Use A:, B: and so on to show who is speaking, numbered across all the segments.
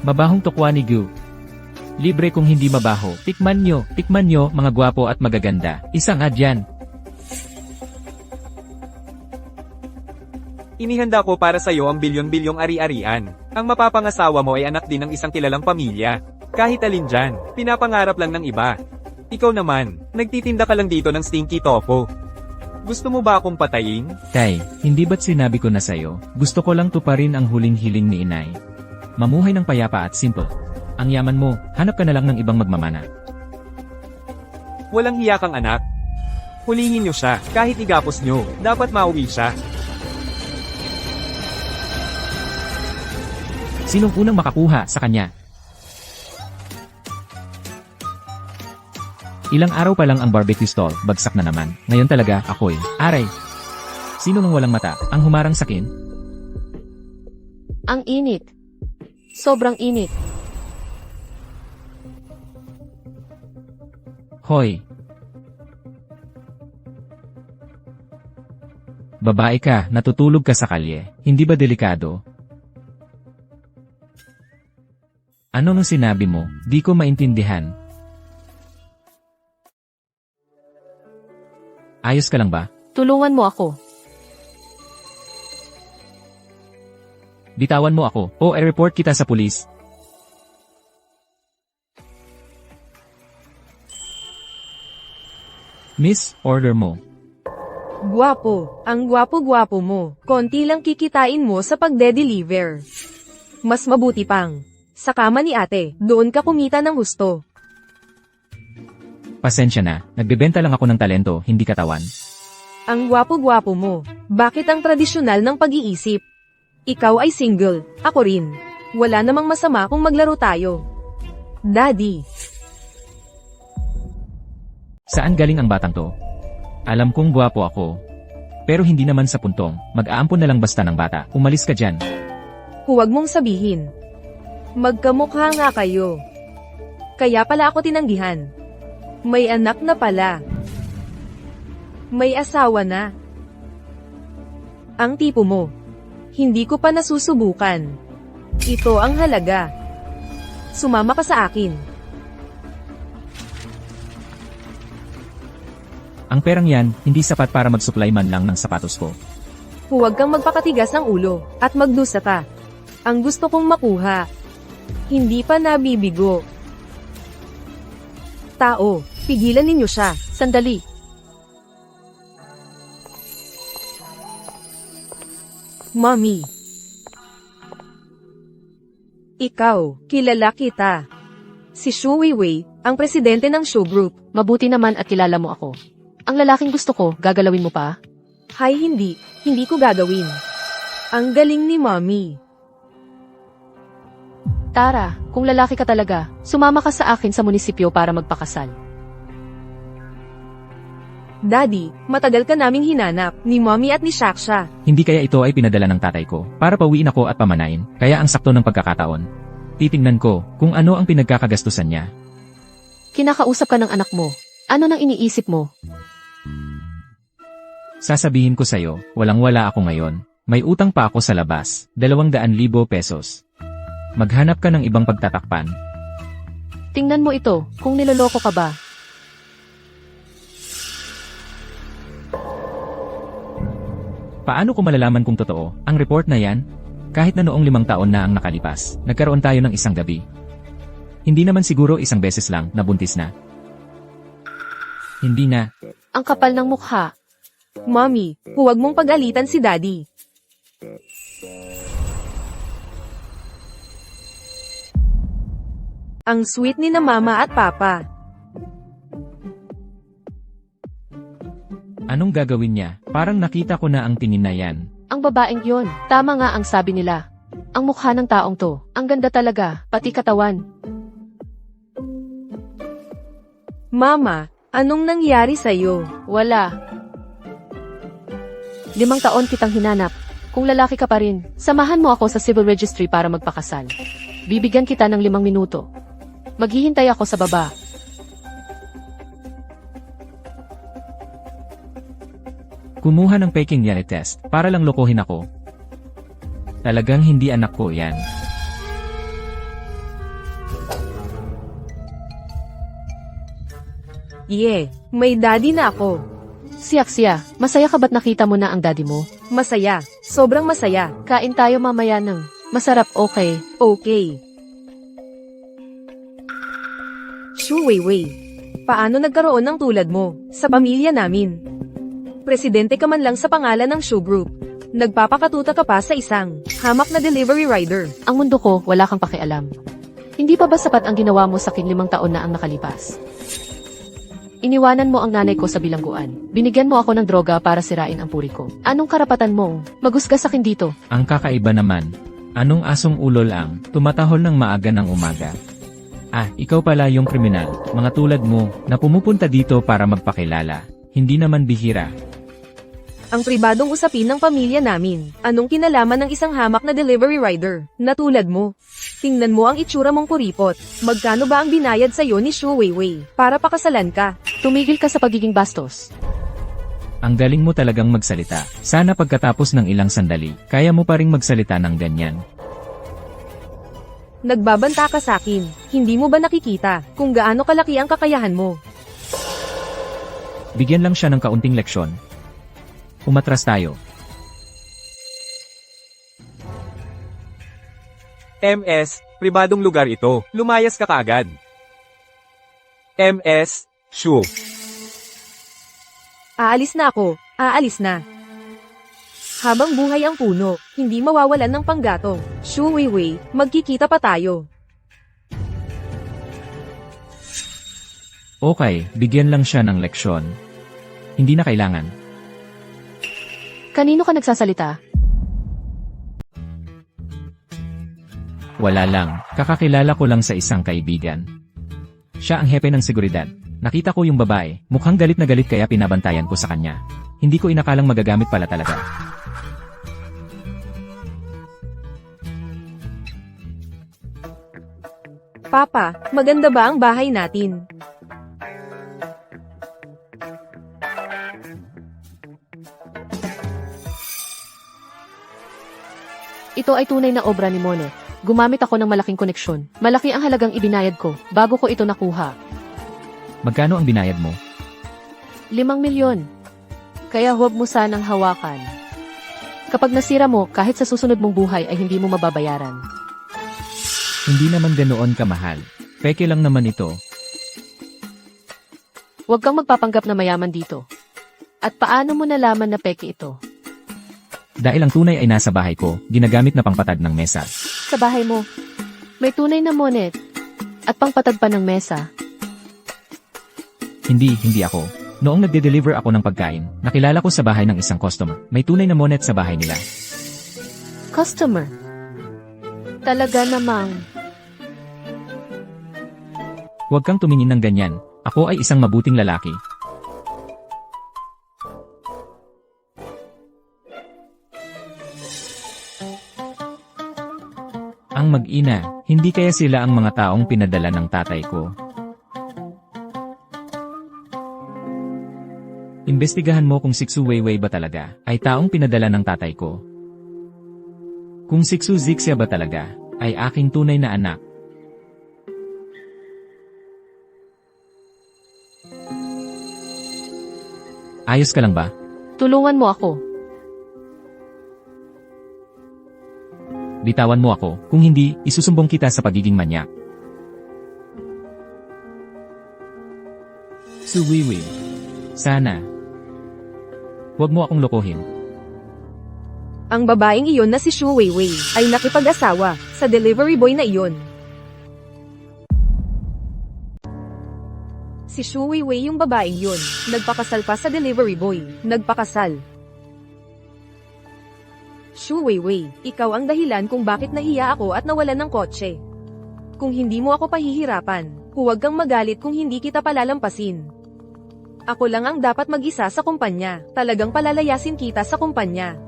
A: Mabahong tokwa ni Gu. Libre kung hindi mabaho. Tikman nyo mga gwapo at magaganda. Isang adyan.
B: Inihanda ko para sa'yo ang bilyon-bilyong ari-arian. Ang mapapangasawa mo ay anak din ng isang kilalang pamilya. Kahit alin dyan, pinapangarap lang ng iba. Ikaw naman, nagtitinda ka lang dito ng stinky tofu. Gusto mo ba akong patayin?
A: Tay, hindi ba't sinabi ko na sa'yo, gusto ko lang tuparin ang huling hiling ni inay. Mamuhay ng payapa at simple. Ang yaman mo, hanap ka na lang ng ibang magmamana.
B: Walang hiya kang anak. Hulihin nyo siya, kahit igapos nyo, dapat mauwi siya.
A: Sinong unang makakuha sa kanya? Ilang araw pa lang ang barbecue stall, bagsak na naman. Ngayon talaga, ako'y, aray. Sino nang walang mata, ang humarang sakin?
C: Ang init. Sobrang init.
A: Hoy. Babae ka, natutulog ka sa kalye, hindi ba delikado? Ano nang sinabi mo? Di ko maintindihan. Ayos ka lang ba?
C: Tulungan mo ako.
A: Bitawan mo ako, o i-report kita sa pulis. Miss, order mo.
D: Guwapo, ang gwapo-gwapo mo. Konti lang kikitain mo sa pagde-deliver. Mas mabuti pang, sa kama ni ate, doon ka kumita ng gusto.
A: Pasensya na, nagbebenta lang ako ng talento, hindi katawan.
D: Ang gwapo-gwapo mo. Bakit ang tradisyonal ng pag-iisip? Ikaw ay single, ako rin. Wala namang masama kung maglaro tayo. Daddy.
A: Saan galing ang batang to? Alam kong gwapo ako. Pero hindi naman sa puntong, mag-aampon na lang basta ng bata, umalis ka dyan.
D: Huwag mong sabihin. Magkamukha nga kayo. Kaya pala ako tinanggihan. May anak na pala. May asawa na. Ang tipo mo. Hindi ko pa nasusubukan. Ito ang halaga. Sumama ka sa akin.
A: Ang perang yan, hindi sapat para mag-supply man lang ng sapatos ko.
D: Huwag kang magpakatigas ng ulo, at magdusa ka. Ang gusto kong makuha. Hindi pa nabibigo. Tao, pigilan ninyo siya.
C: Sandali.
D: Mommy. Ikaw, kilala kita. Si Shu Weiwei, ang presidente ng Shu Group.
C: Mabuti naman at kilala mo ako. Ang lalaking gusto ko, gagalawin mo pa?
D: Hay hindi ko gagawin. Ang galing ni Mommy.
C: Tara, kung lalaki ka talaga, sumama ka sa akin sa munisipyo para magpakasal.
D: Daddy, matagal ka naming hinanap, ni Mommy at ni Shaksha.
A: Hindi kaya ito ay pinadala ng tatay ko, para pawiin ako at pamanain, kaya ang sakto ng pagkakataon. Titingnan ko, kung ano ang pinagkakagastusan niya.
C: Kinakausap ka ng anak mo. Ano nang iniisip mo?
A: Sasabihin ko sa'yo, walang-wala ako ngayon. May utang pa ako sa labas, 200,000 pesos. Maghanap ka ng ibang pagtatakpan.
C: Tingnan mo ito, kung niloloko ka ba.
A: Paano ko malalaman kung totoo, ang report na yan? Kahit na noong 5 taon na ang nakalipas, nagkaroon tayo ng isang gabi. Hindi naman siguro isang beses lang, nabuntis na. Hindi na.
C: Ang kapal ng mukha.
D: Mommy, huwag mong pag-alitan si Daddy. Ang sweet ni na Mama at Papa.
A: Anong gagawin niya? Parang nakita ko na ang tingin na yan.
C: Ang babaeng yon, tama nga ang sabi nila. Ang mukha ng taong to, ang ganda talaga, pati katawan.
D: Mama, anong nangyari sa'yo?
C: Wala. 5 taon kitang hinanap. Kung lalaki ka pa rin, samahan mo ako sa civil registry para magpakasal. Bibigyan kita ng 5 minuto. Maghihintay ako sa baba.
A: Kumuha ng peking DNA test, para lang lokohin ako. Talagang hindi anak ko yan.
D: Yeah, may daddy na ako.
C: Siya, masaya ka ba't nakita mo na ang daddy mo?
D: Masaya, sobrang masaya.
C: Kain tayo mamaya ng masarap, okay?
D: Okay. Shu Weiwei, paano nagkaroon ng tulad mo sa pamilya namin? Presidente ka man lang sa pangalan ng Shu Group. Nagpapakatuta ka pa sa isang hamak na delivery rider.
C: Ang mundo ko, wala kang pakialam. Hindi pa ba sapat ang ginawa mo sa akin 5 taon na ang nakalipas? Iniwanan mo ang nanay ko sa bilangguan. Binigyan mo ako ng droga para sirain ang puri ko. Anong karapatan mong magusga sa akin dito?
A: Ang kakaiba naman, anong asong ulo lang, tumatahol ng maaga ng umaga. Ah, ikaw pala yung kriminal, mga tulad mo, na pumupunta dito para magpakilala. Hindi naman bihira.
D: Ang pribadong usapin ng pamilya namin. Anong kinalaman ng isang hamak na delivery rider na tulad mo? Tingnan mo ang itsura mong kuripot. Magkano ba ang binayad sa'yo ni Shu Weiwei para pakasalan ka?
C: Tumigil ka sa pagiging bastos.
A: Ang galing mo talagang magsalita. Sana pagkatapos ng ilang sandali, kaya mo pa ring magsalita ng ganyan.
D: Nagbabanta ka sa akin. Hindi mo ba nakikita kung gaano kalaki ang kakayahan mo?
A: Bigyan lang siya ng kaunting leksyon. Umatras tayo.
B: MS, pribadong lugar ito. Lumayas ka kaagad. MS, Shu.
D: Aalis na ako. Aalis na. Habang buhay ang puno, hindi mawawalan ng panggatong. Shu Weiwei, magkikita pa tayo.
A: Okay, bigyan lang siya ng leksyon. Hindi na kailangan.
C: Kanino ka nagsasalita?
A: Wala lang, kakakilala ko lang sa isang kaibigan. Siya ang hepe ng seguridad. Nakita ko yung babae, mukhang galit na galit kaya pinabantayan ko sa kanya. Hindi ko inakalang magagamit pala talaga.
D: Papa, maganda ba ang bahay natin?
C: Ito ay tunay na obra ni Monet. Gumamit ako ng malaking koneksyon. Malaki ang halagang ibinayad ko bago ko ito nakuha.
A: Magkano ang binayad mo?
C: 5 milyon. Kaya huwag mo sanang hawakan. Kapag nasira mo, kahit sa susunod mong buhay ay hindi mo mababayaran.
A: Hindi naman ganoon kamahal. Peke lang naman ito.
C: Huwag kang magpapanggap na mayaman dito. At paano mo nalaman na peke ito?
A: Dahil ang tunay ay nasa bahay ko, ginagamit na pangpatad ng mesa.
C: Sa bahay mo, may tunay na Monet. At pangpatad pa ng mesa.
A: Hindi ako. Noong nagde-deliver ako ng pagkain, nakilala ko sa bahay ng isang customer. May tunay na Monet sa bahay nila.
C: Customer. Talaga namang.
A: Huwag kang tumingin ng ganyan. Ako ay isang mabuting lalaki. Ang mag-ina, hindi kaya sila ang mga taong pinadala ng tatay ko. Imbestigahan mo kung si Xu Weiwei ba talaga ay taong pinadala ng tatay ko. Kung si Xu Zixia ba talaga ay aking tunay na anak. Ayos ka lang ba?
C: Tulungan mo ako.
A: Bitawan mo ako, kung hindi, isusumbong kita sa pagiging manyak. Su Weiwei. Sana. Huwag mo akong lokohin.
D: Ang babaeng iyon na si Shu Weiwei ay nakipag-asawa sa delivery boy na iyon. Si Shu Weiwei yung babaeng yun. Nagpakasal pa sa delivery boy. Nagpakasal. Shu Weiwei, ikaw ang dahilan kung bakit nahiya ako at nawalan ng kotse. Kung hindi mo ako pahihirapan, huwag kang magalit kung hindi kita palalampasin. Ako lang ang dapat mag-isa sa kumpanya. Talagang palalayasin kita sa kumpanya.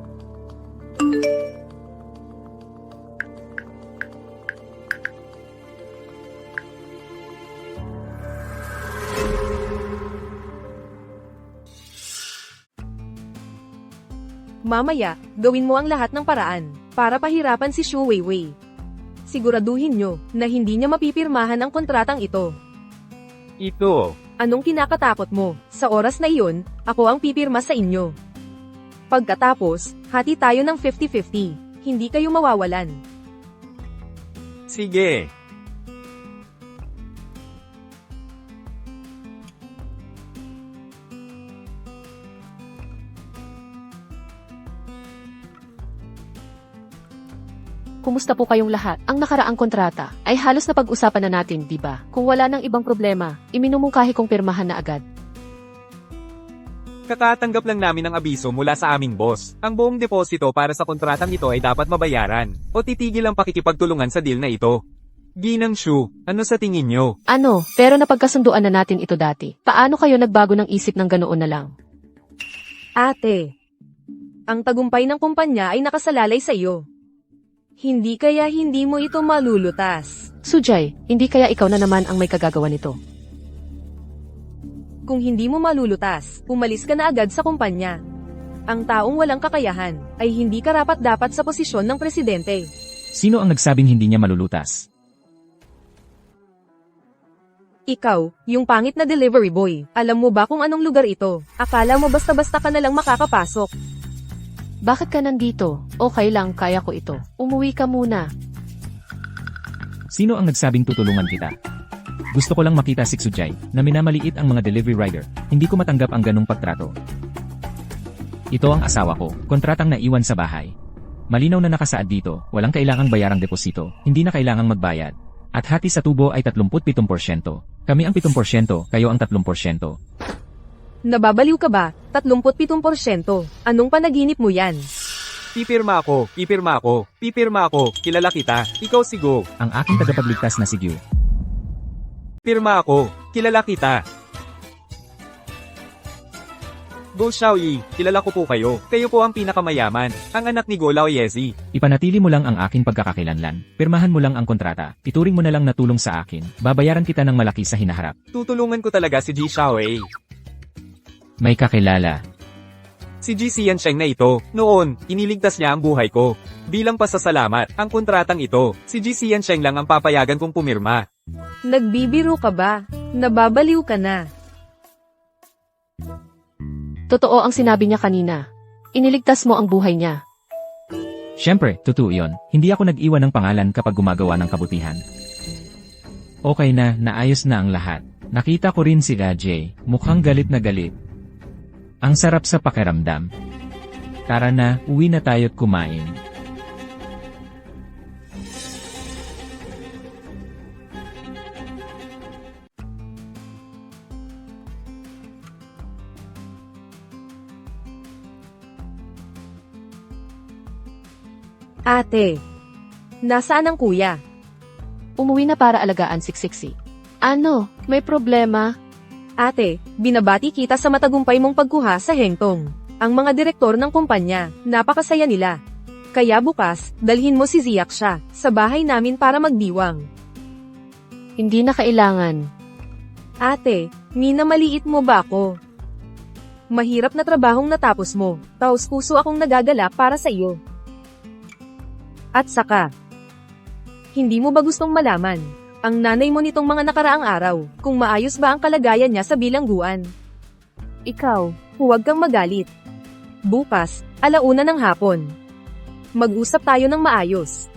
D: Mamaya, gawin mo ang lahat ng paraan para pahirapan si Shu Weiwei. Siguraduhin nyo na hindi niya mapipirmahan ang kontratang ito.
B: Ito,
D: Anong kinakatakot mo? Sa oras na iyon, ako ang pipirma sa inyo. Pagkatapos, hati tayo ng 50-50. Hindi kayo mawawalan.
B: Sige.
C: Kumusta po kayong lahat? Ang nakaraang kontrata ay halos na pag-usapan na natin, di ba? Kung wala nang ibang problema, iminumungkahi kong pirmahan na agad.
B: Kakatanggap lang namin ng abiso mula sa aming boss. Ang buong deposito para sa kontratang ito ay dapat mabayaran. O titigil ang pakikipagtulungan sa deal na ito. Ginang Shu, ano sa tingin nyo?
C: Ano, pero napagkasunduan na natin ito dati. Paano kayo nagbago ng isip ng ganoon na lang?
D: Ate, ang tagumpay ng kumpanya ay nakasalalay sa iyo. Hindi kaya hindi mo ito malulutas.
C: Sujay, hindi kaya ikaw na naman ang may kagagawa nito.
D: Kung hindi mo malulutas, umalis ka na agad sa kumpanya. Ang taong walang kakayahan ay hindi karapat-dapat sa posisyon ng presidente.
A: Sino ang nagsabing hindi niya malulutas?
D: Ikaw, yung pangit na delivery boy, alam mo ba kung anong lugar ito? Akala mo basta-basta ka na lang makakapasok.
C: Bakit ka nandito? Okay lang, kaya ko ito. Umuwi ka muna.
A: Sino ang nagsabing tutulungan kita? Gusto ko lang makita si Sujay na minamaliit ang mga delivery rider. Hindi ko matanggap ang ganong pagtrato. Ito ang asawa ko, kontratang naiwan sa bahay. Malinaw na nakasaad dito, walang kailangang bayarang deposito, hindi na kailangang magbayad. At hati sa tubo ay 37%. Kami ang 7%, kayo ang 3%.
D: Nababaliw ka ba? 37%. Anong panaginip mo yan?
B: Pipirma ako, pipirma ako, pipirma ako, kilala kita, ikaw si Go.
A: Ang aking tagapagligtas na si Gyu.
B: Pirma ako, kilala kita. Go Xiaoyi, kilala ko po kayo. Kayo po ang pinakamayaman, ang anak ni Go Laoyezi.
A: Ipanatili mo lang ang aking pagkakakilanlan. Pirmahan mo lang ang kontrata. Ituring mo na lang na tulong sa akin. Babayaran kita ng malaki sa hinaharap.
B: Tutulungan ko talaga si Ji Xiaowei.
A: May kakilala.
B: Si Ji Xiansheng na ito, noon, iniligtas niya ang buhay ko. Bilang pasasalamat, ang kontratang ito, si Ji Xiansheng lang ang papayagan kong pumirma.
D: Nagbibiro ka ba? Nababaliw ka na.
C: Totoo ang sinabi niya kanina. Iniligtas mo ang buhay niya.
A: Siyempre, totoo yon. Hindi ako nag-iwan ng pangalan kapag gumagawa ng kabutihan. Okay na, naayos na ang lahat. Nakita ko rin si Jay, mukhang galit na galit. Ang sarap sa pakiramdam. Tara na, uwi na tayo't kumain.
D: Ate, nasaan ang kuya?
C: Umuwi na para alagaan siksiksi. Ano, may problema?
D: Ate, binabati kita sa matagumpay mong pagkuha sa Hengtong. Ang mga direktor ng kumpanya, napakasaya nila. Kaya bukas, dalhin mo si Ziaksha sa bahay namin para magdiwang.
C: Hindi na kailangan.
D: Ate, minamaliit mo ba ako? Mahirap na trabahong natapos mo, taos puso akong nagagalak para sa iyo. At saka, hindi mo ba gustong malaman ang nanay mo nitong mga nakaraang araw, kung maayos ba ang kalagayan niya sa bilangguan? Ikaw, huwag kang magalit. Bukas, 1:00 ng hapon. Mag-usap tayo ng maayos.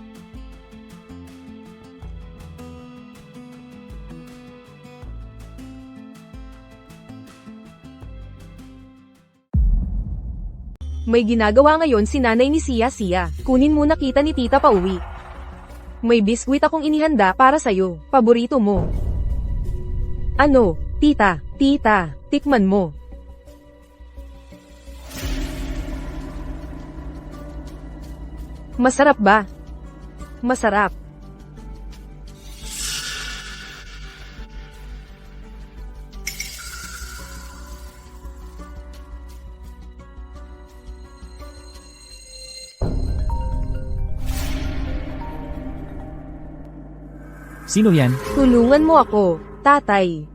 D: May ginagawa ngayon si nanay ni Sia. Kunin muna kita ni tita pauwi. May biskwit akong inihanda para sa'yo, paborito mo. Ano, tita, tikman mo. Masarap ba? Masarap.
A: Sino yan?
D: Tulungan mo ako, tatay.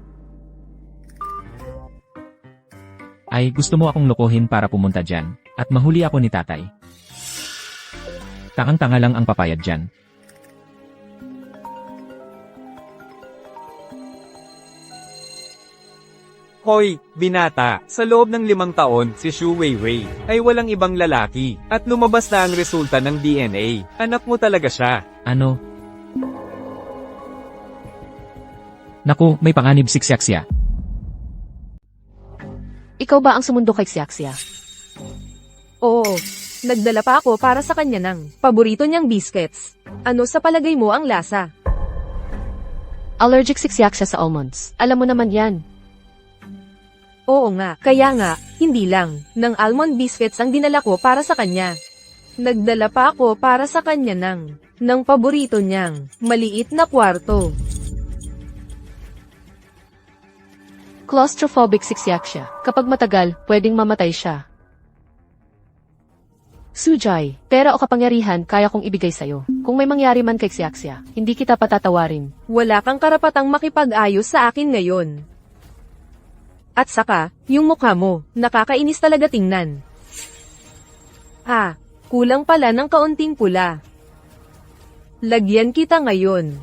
A: Ay, gusto mo akong lokohin para pumunta dyan, at mahuli ako ni tatay. Takang-tanga lang ang papayad dyan.
B: Hoy, binata, sa loob ng 5 taon, si Xu Weiwei ay walang ibang lalaki, at lumabas na ang resulta ng DNA. Anak mo talaga siya.
A: Ano? Naku, may panganib si Xiaxia.
C: Ikaw ba ang sumundo kay Xiaxia?
D: Oo, nagdala pa ako para sa kanya ng paborito niyang biscuits. Ano sa palagay mo ang lasa?
C: Allergic si Xiaxia sa almonds. Alam mo naman yan.
D: Oo nga, kaya nga, hindi lang, ng almond biscuits ang dinala ko para sa kanya. Nagdala pa ako para sa kanya ng paborito niyang, maliit na kwarto.
C: Claustrophobic si Xiaxia. Kapag matagal, pwedeng mamatay siya. Sujay, pera o kapangyarihan kaya kong ibigay sa'yo. Kung may mangyari man kay Xiaxia, hindi kita patatawarin.
D: Wala kang karapatang makipag-ayos sa akin ngayon. At saka, yung mukha mo, nakakainis talaga tingnan. Kulang pala ng kaunting pula. Lagyan kita ngayon.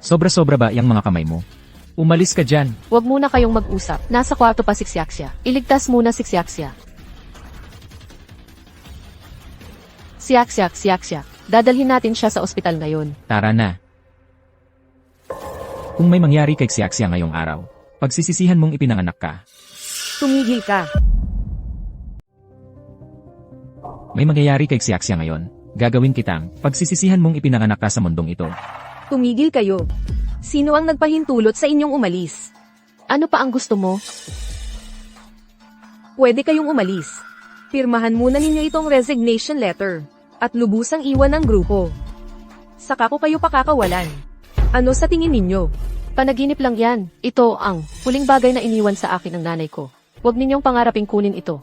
A: Sobra-sobra ba yung mga kamay mo? Umalis ka dyan.
C: Huwag muna kayong mag-usap. Nasa kwarto pa si Xiaxia. Iligtas muna si Xiaxia. Xiaxia. Dadalhin natin siya sa ospital ngayon.
A: Tara na. Kung may mangyari kay Xiaxia ngayong araw, pagsisisihan mong ipinanganak ka.
D: Tumigil ka.
A: May mangyayari kay Xiaxia ngayon, gagawin kitang pagsisisihan mong ipinanganak ka sa mundong ito.
D: Tumigil kayo. Sino ang nagpahintulot sa inyong umalis?
C: Ano pa ang gusto mo?
D: Pwede kayong umalis. Pirmahan muna ninyo itong resignation letter. At lubusang iwan ang grupo. Saka ko kayo pakakawalan. Ano sa tingin ninyo?
C: Panaginip lang yan. Ito ang huling bagay na iniwan sa akin ng nanay ko. Huwag ninyong pangaraping kunin ito.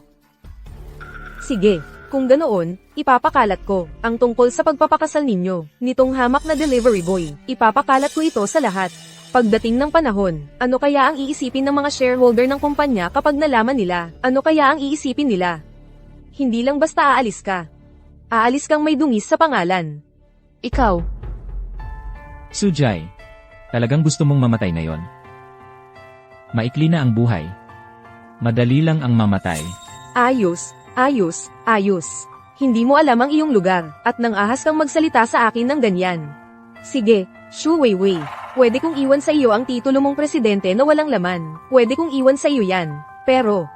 D: Sige, kung ganoon, ipapakalat ko ang tungkol sa pagpapakasal ninyo nitong hamak na delivery boy. Ipapakalat ko ito sa lahat. Pagdating ng panahon, ano kaya ang iisipin ng mga shareholder ng kumpanya kapag nalaman nila? Ano kaya ang iisipin nila? Hindi lang basta aalis ka. Aalis kang may dungis sa pangalan.
C: Ikaw,
A: Sujay, talagang gusto mong mamatay ngayon? Maikli na ang buhay. Madali lang ang mamatay.
D: Ayos. Hindi mo alam ang iyong lugar, at nang ahas kang magsalita sa akin ng ganyan. Sige, Xu Weiwei, pwede kong iwan sa iyo ang titulo mong presidente na walang laman. Pwede kong iwan sa iyo yan. Pero,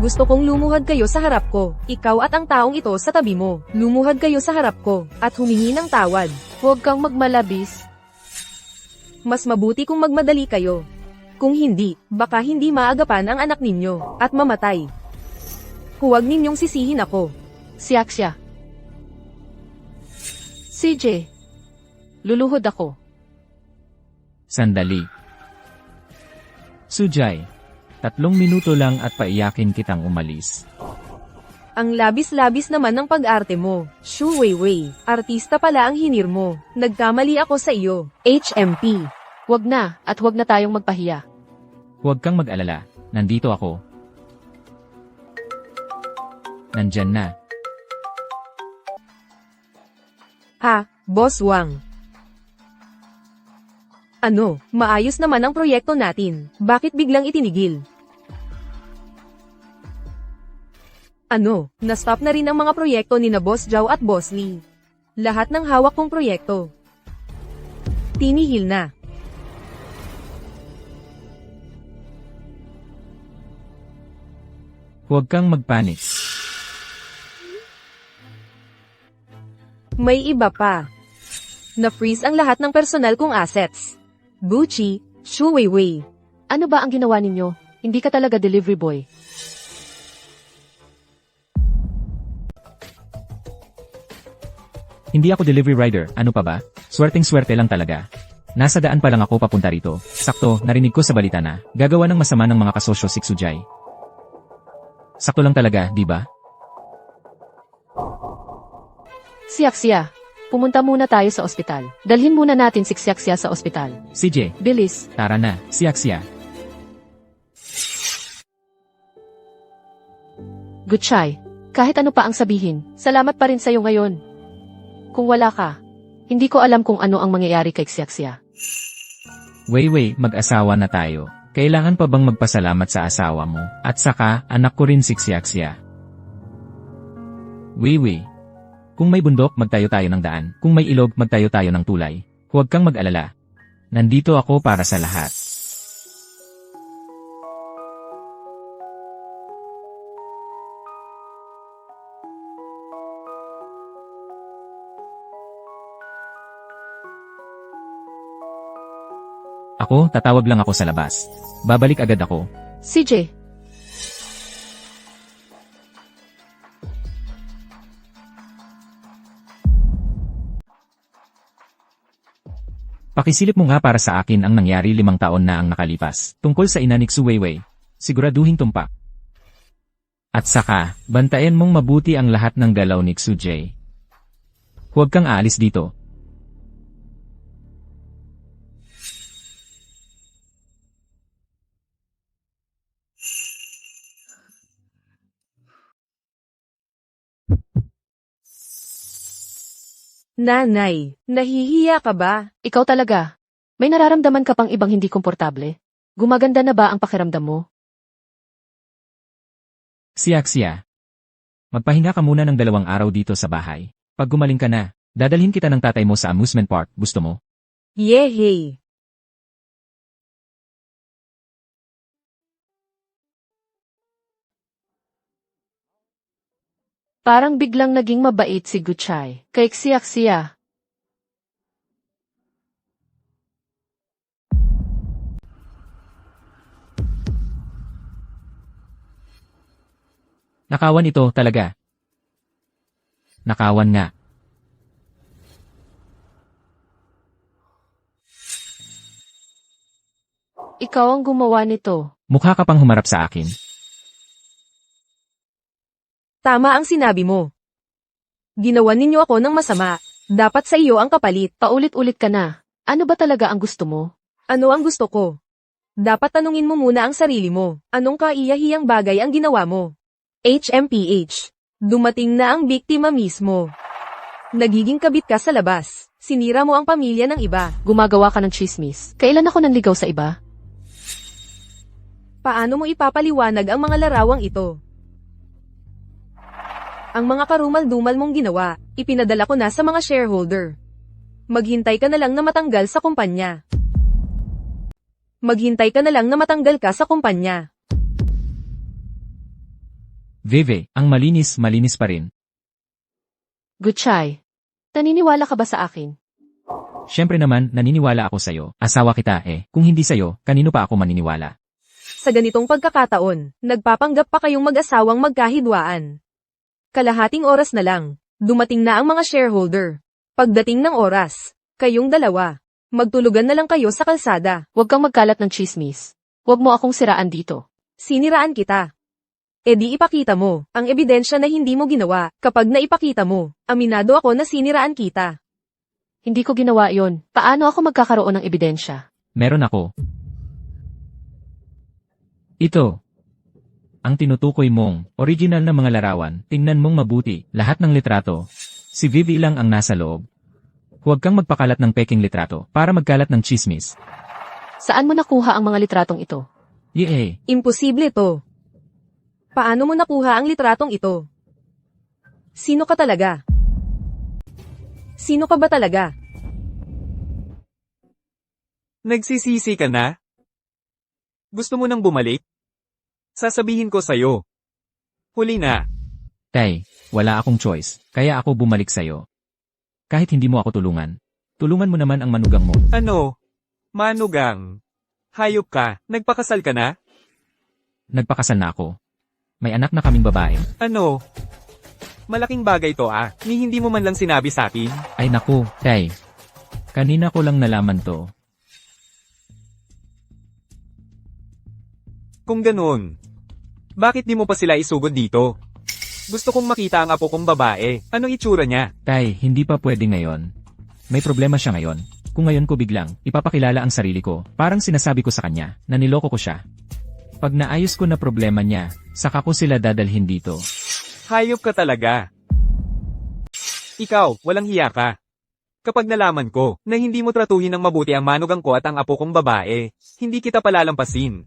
D: gusto kong lumuhad kayo sa harap ko, ikaw at ang taong ito sa tabi mo. Lumuhad kayo sa harap ko, at humingi ng tawad.
C: huwag kang magmalabis.
D: Mas mabuti kung magmadali kayo. Kung hindi, baka hindi maagapan ang anak ninyo, at mamatay. Huwag ninyong sisihin ako.
C: Xiaxia. CJ. Luluhod ako.
A: Sandali. Sujay, 3 minuto lang at paiyakin kitang umalis.
D: Ang labis-labis naman ng pag-arte mo. Xu Weiwei, artista pala ang hinir mo. Nagkamali ako sa iyo. HMP.
C: Huwag na, at huwag na tayong magpahiya.
A: Huwag kang mag-alala, nandito ako. Nandyan na.
D: Boss Wang. Ano, maayos naman ang proyekto natin. Bakit biglang itinigil? Ano, na-stop na rin ang mga proyekto ni na Boss Zhao at Boss Lee. Lahat ng hawak kong proyekto. Tinihil na.
A: Huwag kang magpanik.
D: May iba pa. Na-freeze ang lahat ng personal kong assets. Gucci, Xu Weiwei.
C: Ano ba ang ginawa ninyo? Hindi ka talaga delivery boy.
A: Hindi ako delivery rider, ano pa ba? Swerteng-swerte lang talaga. Nasa daan pa lang ako papunta rito. Sakto, narinig ko sa balita na, gagawa ng masama ng mga kasosyo si Sujay. Sakto lang talaga, di ba?
C: Xiaxia. Pumunta muna tayo sa ospital. Dalhin muna natin si Xiaxia sa ospital.
A: CJ,
C: Bilis.
A: tara na, Xiaxia.
C: Gucci. Kahit ano pa ang sabihin, salamat pa rin sa'yo ngayon. Kung wala ka, hindi ko alam kung ano ang mangyayari kay Xiaxia.
A: Weiwei, mag-asawa na tayo. Kailangan pa bang magpasalamat sa asawa mo? At saka, anak ko rin si Xiaxia. Weiwei. Kung may bundok, magtayo tayo ng daan. Kung may ilog, magtayo tayo ng tulay. Huwag kang mag-alala. Nandito ako para sa lahat. Ako, tatawag lang ako sa labas. Babalik agad ako.
C: CJ,
A: Pakisilip mo nga para sa akin ang nangyari 5 taon na ang nakalipas. Tungkol sa ina ni Xu Weiwei. Siguraduhin tumpak. At saka, bantayan mong mabuti ang lahat ng galaw ni Xu Jie. Huwag kang aalis dito.
D: Nanay, nahihiya ka ba?
C: ikaw talaga. May nararamdaman ka pang ibang hindi komportable? Gumaganda na ba ang pakiramdam mo?
A: Xiaxia. Magpahinga ka muna ng 2 araw dito sa bahay. Pag gumaling ka na, dadalhin kita ng tatay mo sa amusement park. Gusto mo?
D: Yehey!
C: Parang biglang naging mabait si Guchay. Kay Xiaxia.
A: Nakawan ito talaga. Nakawan nga.
C: Ikaw ang gumawa nito.
A: Mukha ka pang humarap sa akin.
D: Tama ang sinabi mo. Ginawan ninyo ako ng masama. Dapat sa iyo ang kapalit.
C: Paulit-ulit ka na. Ano ba talaga ang gusto mo?
D: Ano ang gusto ko? Dapat tanungin mo muna ang sarili mo. Anong kaiyahiyang bagay ang ginawa mo? HMPH. Dumating na ang biktima mismo. Nagiging kabit ka sa labas. Sinira mo ang pamilya ng iba.
C: Gumagawa ka ng chismis. Kailan ako nanligaw sa iba?
D: Paano mo ipapaliwanag ang mga larawang ito? Ang mga karumal-dumal mong ginawa, ipinadala ko na sa mga shareholder. Maghintay ka na lang na matanggal sa kumpanya. Maghintay ka na lang na matanggal ka sa kumpanya.
A: Veve, ang malinis pa rin.
C: Guchay. Naniniwala ka ba sa akin?
A: Siyempre naman, naniniwala ako sa'yo. Asawa kita eh. Kung hindi sa'yo, kanino pa ako maniniwala?
D: Sa ganitong pagkakataon, nagpapanggap pa kayong mag-asawang magkahidwaan. Kalahating oras na lang, dumating na ang mga shareholder. Pagdating ng oras, kayong dalawa, magtulugan na lang kayo sa kalsada.
C: Huwag kang magkalat ng chismis. Huwag mo akong siraan dito.
D: Siniraan kita. E di ipakita mo, ang ebidensya na hindi mo ginawa. Kapag naipakita mo, aminado ako na siniraan kita.
C: Hindi ko ginawa yon. Paano ako magkakaroon ng ebidensya?
A: Meron ako. Ito. Ang tinutukoy mong, original na mga larawan, tingnan mong mabuti, lahat ng litrato. Si Vivi lang ang nasa loob. Huwag kang magpakalat ng peking litrato, para magkalat ng chismis.
C: Saan mo nakuha ang mga litratong ito?
A: Yee.
D: Imposible to. Paano mo nakuha ang litratong ito? Sino ka talaga? Sino ka ba talaga?
B: Nagsisisi ka na? Gusto mo nang bumalik? Sasabihin ko sa'yo. Huli na.
A: Tay, wala akong choice, kaya ako bumalik sa'yo. Kahit hindi mo ako tulungan. Tulungan mo naman ang manugang mo.
B: Ano? Manugang. Hayop ka. Nagpakasal ka na?
A: Nagpakasal na ako. May anak na kaming babae.
B: Ano? Malaking bagay to ah. Ni hindi mo man lang sinabi sa akin.
A: Ay naku, Tay. Kanina ko lang nalaman to.
B: Kung ganun, bakit di mo pa sila isugod dito? Gusto kong makita ang apo kong babae. Anong itsura niya?
A: Tay, hindi pa pwede ngayon. May problema siya ngayon. Kung ngayon ko biglang ipapakilala ang sarili ko, parang sinasabi ko sa kanya na niloko ko siya. Pag naayos ko na problema niya, saka ko sila dadalhin dito.
B: Hayop ka talaga. Ikaw, walang hiya ka. Kapag nalaman ko na hindi mo tratuhin ng mabuti ang manugang ko at ang apo kong babae, hindi kita palalampasin.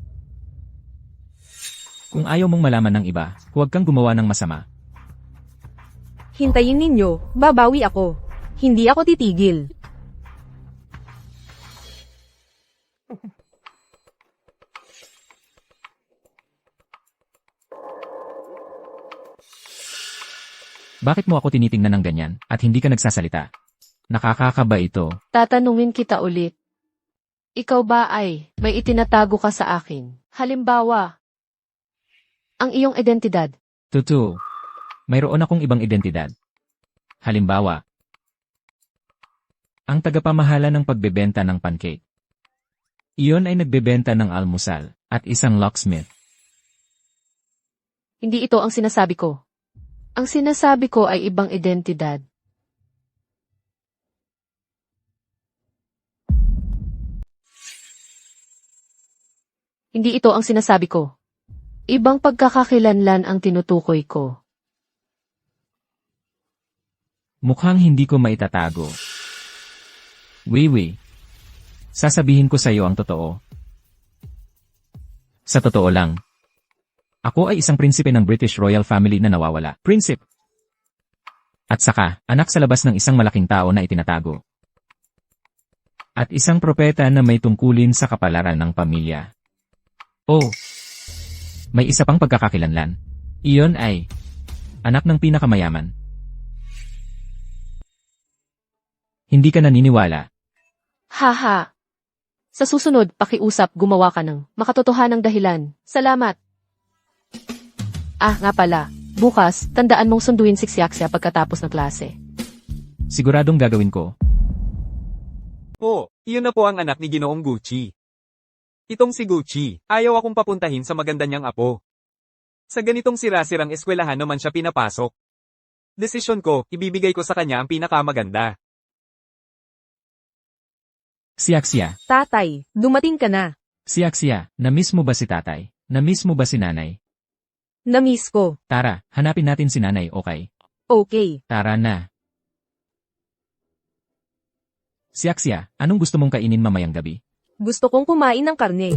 A: Kung ayaw mong malaman ng iba, huwag kang gumawa ng masama.
D: Hintayin ninyo, babawi ako. Hindi ako titigil.
A: Bakit mo ako tinitingnan ng ganyan at hindi ka nagsasalita? Nakakakaba ito.
C: Tatanungin kita ulit. Ikaw ba ay may itinatago ka sa akin? Halimbawa, ang iyong identidad.
A: Totoo. Mayroon akong ibang identidad. Halimbawa, ang tagapamahala ng pagbebenta ng pancake. Iyon ay nagbebenta ng almusal at isang locksmith.
C: Hindi ito ang sinasabi ko. Ang sinasabi ko ay ibang identidad. Hindi ito ang sinasabi ko. Ibang pagkakakilanlan ang tinutukoy ko.
A: Mukhang hindi ko maitatago. Wiwi. Sasabihin ko sa iyo ang totoo. Sa totoo lang. Ako ay isang prinsipe ng British Royal Family na nawawala. Prinsip. At saka, anak sa labas ng isang malaking tao na itinatago. At isang propeta na may tungkulin sa kapalaran ng pamilya. Oh. May isa pang pagkakakilanlan. Iyon ay anak ng pinakamayaman. Hindi ka naniniwala.
C: Haha. Sa susunod, pakiusap, gumawa ka ng makatotohanang dahilan. Salamat. Nga pala. Bukas, tandaan mong sunduin si Xiaxia pagkatapos ng klase.
A: Siguradong gagawin ko.
B: Po, iyon na po ang anak ni Ginoong Gucci. Itong si Gucci, ayaw akong papuntahin sa maganda niyang apo. Sa ganitong sirasirang eskwelahan naman siya pinapasok. Desisyon ko, ibibigay ko sa kanya ang pinakamaganda.
A: Xiaxia.
D: Tatay, dumating ka na.
A: Xiaxia, na-miss mo ba si tatay? Na-miss mo ba si nanay?
D: Na-miss ko.
A: Tara, hanapin natin si nanay, okay?
D: Okay.
A: Tara na. Xiaxia, anong gusto mong kainin mamayang gabi?
D: Gusto kong kumain ng karne.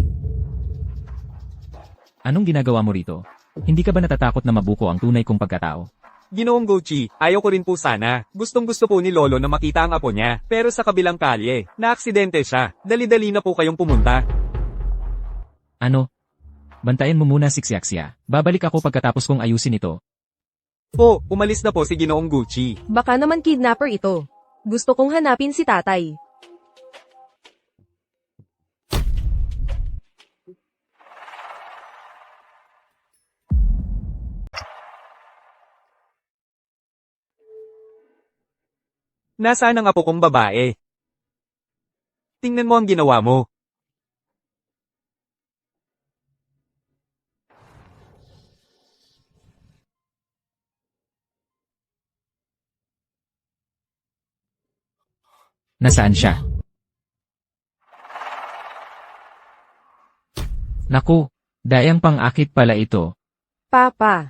A: Anong ginagawa mo rito? Hindi ka ba natatakot na mabuko ang tunay kong pagkatao?
B: Ginoong Gucci, ayaw ko rin po sana. Gustong-gusto po ni Lolo na makita ang apo niya. Pero sa kabilang kalye, na-aksidente siya. Dali-dali na po kayong pumunta.
A: Ano? Bantayan mo muna si Xiaxia. Babalik ako pagkatapos kong ayusin ito.
B: Po, umalis na po si Ginoong Gucci.
D: Baka naman kidnapper ito. Gusto kong hanapin si tatay.
B: Nasaan ang apo kong babae? Tingnan mo ang ginawa mo.
A: Nasaan siya? Naku, dayang pang-akit pala ito.
D: Papa,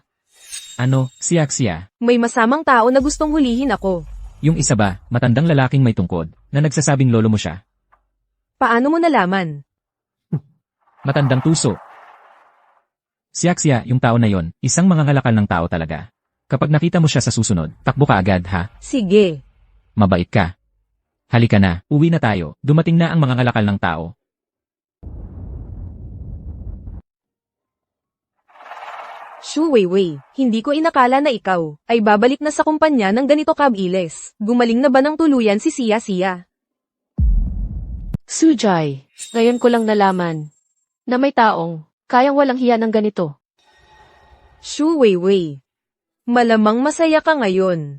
A: Ano, Xiaxia?
D: may masamang tao na gustong hulihin ako.
A: Yung isa ba, matandang lalaking may tungkod, na nagsasabing lolo mo siya?
D: Paano mo nalaman?
A: Matandang tuso. Xiaxia, yung tao na yon, isang mangangalakal ng tao talaga. Kapag nakita mo siya sa susunod, takbo ka agad ha?
D: Sige.
A: Mabait ka. Halika na, uwi na tayo, dumating na ang mangangalakal ng tao.
D: Shu Weiwei, hindi ko inakala na ikaw ay babalik na sa kumpanya ng ganito kabilis. Gumaling na ba ng tuluyan si Sia?
C: Sujay, ngayon ko lang nalaman na may taong kayang walang hiya ng ganito.
D: Shu Weiwei, malamang masaya ka ngayon.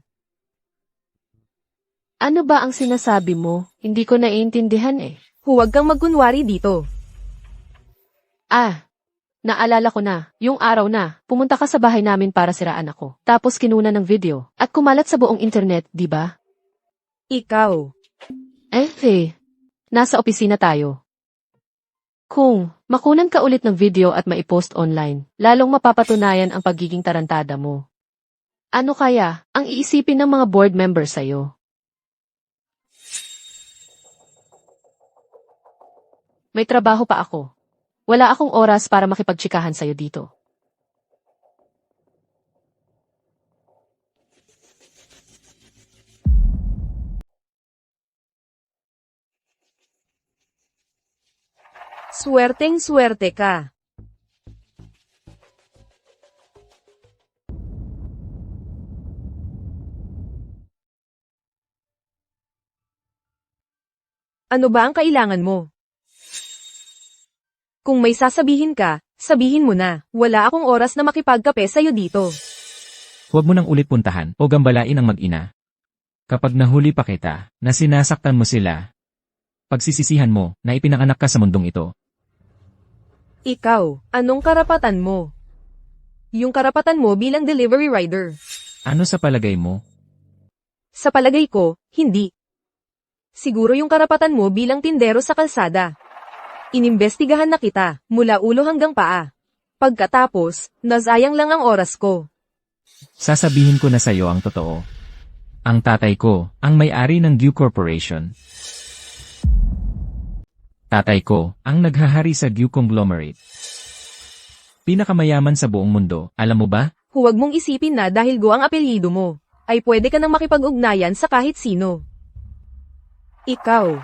C: Ano ba ang sinasabi mo? Hindi ko naiintindihan eh.
D: Huwag kang magkunwari dito.
C: Naalala ko na, yung araw na, pumunta ka sa bahay namin para siraan ako. Tapos kinuna ng video, at kumalat sa buong internet, di ba?
D: Ikaw.
C: Nasa opisina tayo. Kung makunan ka ulit ng video at maipost online, lalong mapapatunayan ang pagiging tarantada mo. Ano kaya ang iisipin ng mga board members sa'yo? May trabaho pa ako. Wala akong oras para makipagtsikahan sa'yo dito.
D: Swerteng swerte ka. Ano ba ang kailangan mo? Kung may sasabihin ka, sabihin mo na. Wala akong oras na makipagkape sa'yo dito.
A: Huwag mo nang ulit puntahan o gambalain ang mag-ina. Kapag nahuli pa kita, na sinasaktan mo sila, pagsisisihan mo na ipinanganak ka sa mundong ito.
D: Ikaw, anong karapatan mo? Yung karapatan mo bilang delivery rider.
A: Ano sa palagay mo?
D: Sa palagay ko, hindi. Siguro yung karapatan mo bilang tindero sa kalsada. Inimbestigahan na kita, mula ulo hanggang paa. Pagkatapos, nasayang lang ang oras ko.
A: Sasabihin ko na sa'yo ang totoo. Ang tatay ko, ang may-ari ng Gu Corporation. Tatay ko, ang naghahari sa Gu Conglomerate. Pinakamayaman sa buong mundo, alam mo ba?
D: Huwag mong isipin na dahil Go ang apelyido mo, ay pwede ka nang makipag-ugnayan sa kahit sino. Ikaw.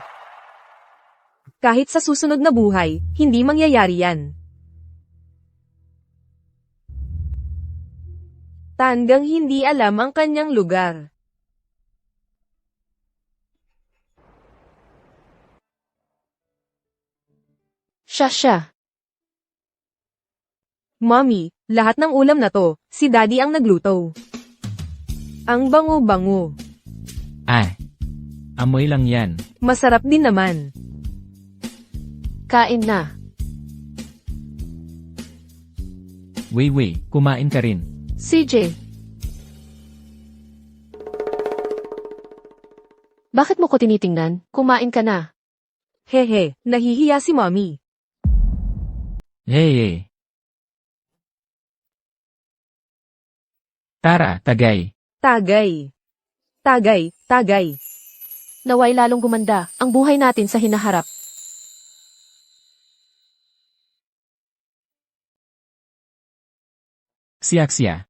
D: Kahit sa susunod na buhay, hindi mangyayari yan. Tandang hindi alam ang kanyang lugar.
C: Siya.
D: Mommy, lahat ng ulam na to, si Daddy ang nagluto. Ang bango-bango.
A: Amoy lang yan.
D: Masarap din naman.
C: Kain na.
A: Wei, kumain ka rin.
C: CJ. Bakit mo ko tinitingnan? Kumain ka na.
D: Hehe, nahihiya si Mommy.
A: Hey. Tara, tagay.
D: Tagay.
C: Naway lalong gumanda ang buhay natin sa hinaharap.
A: Siya.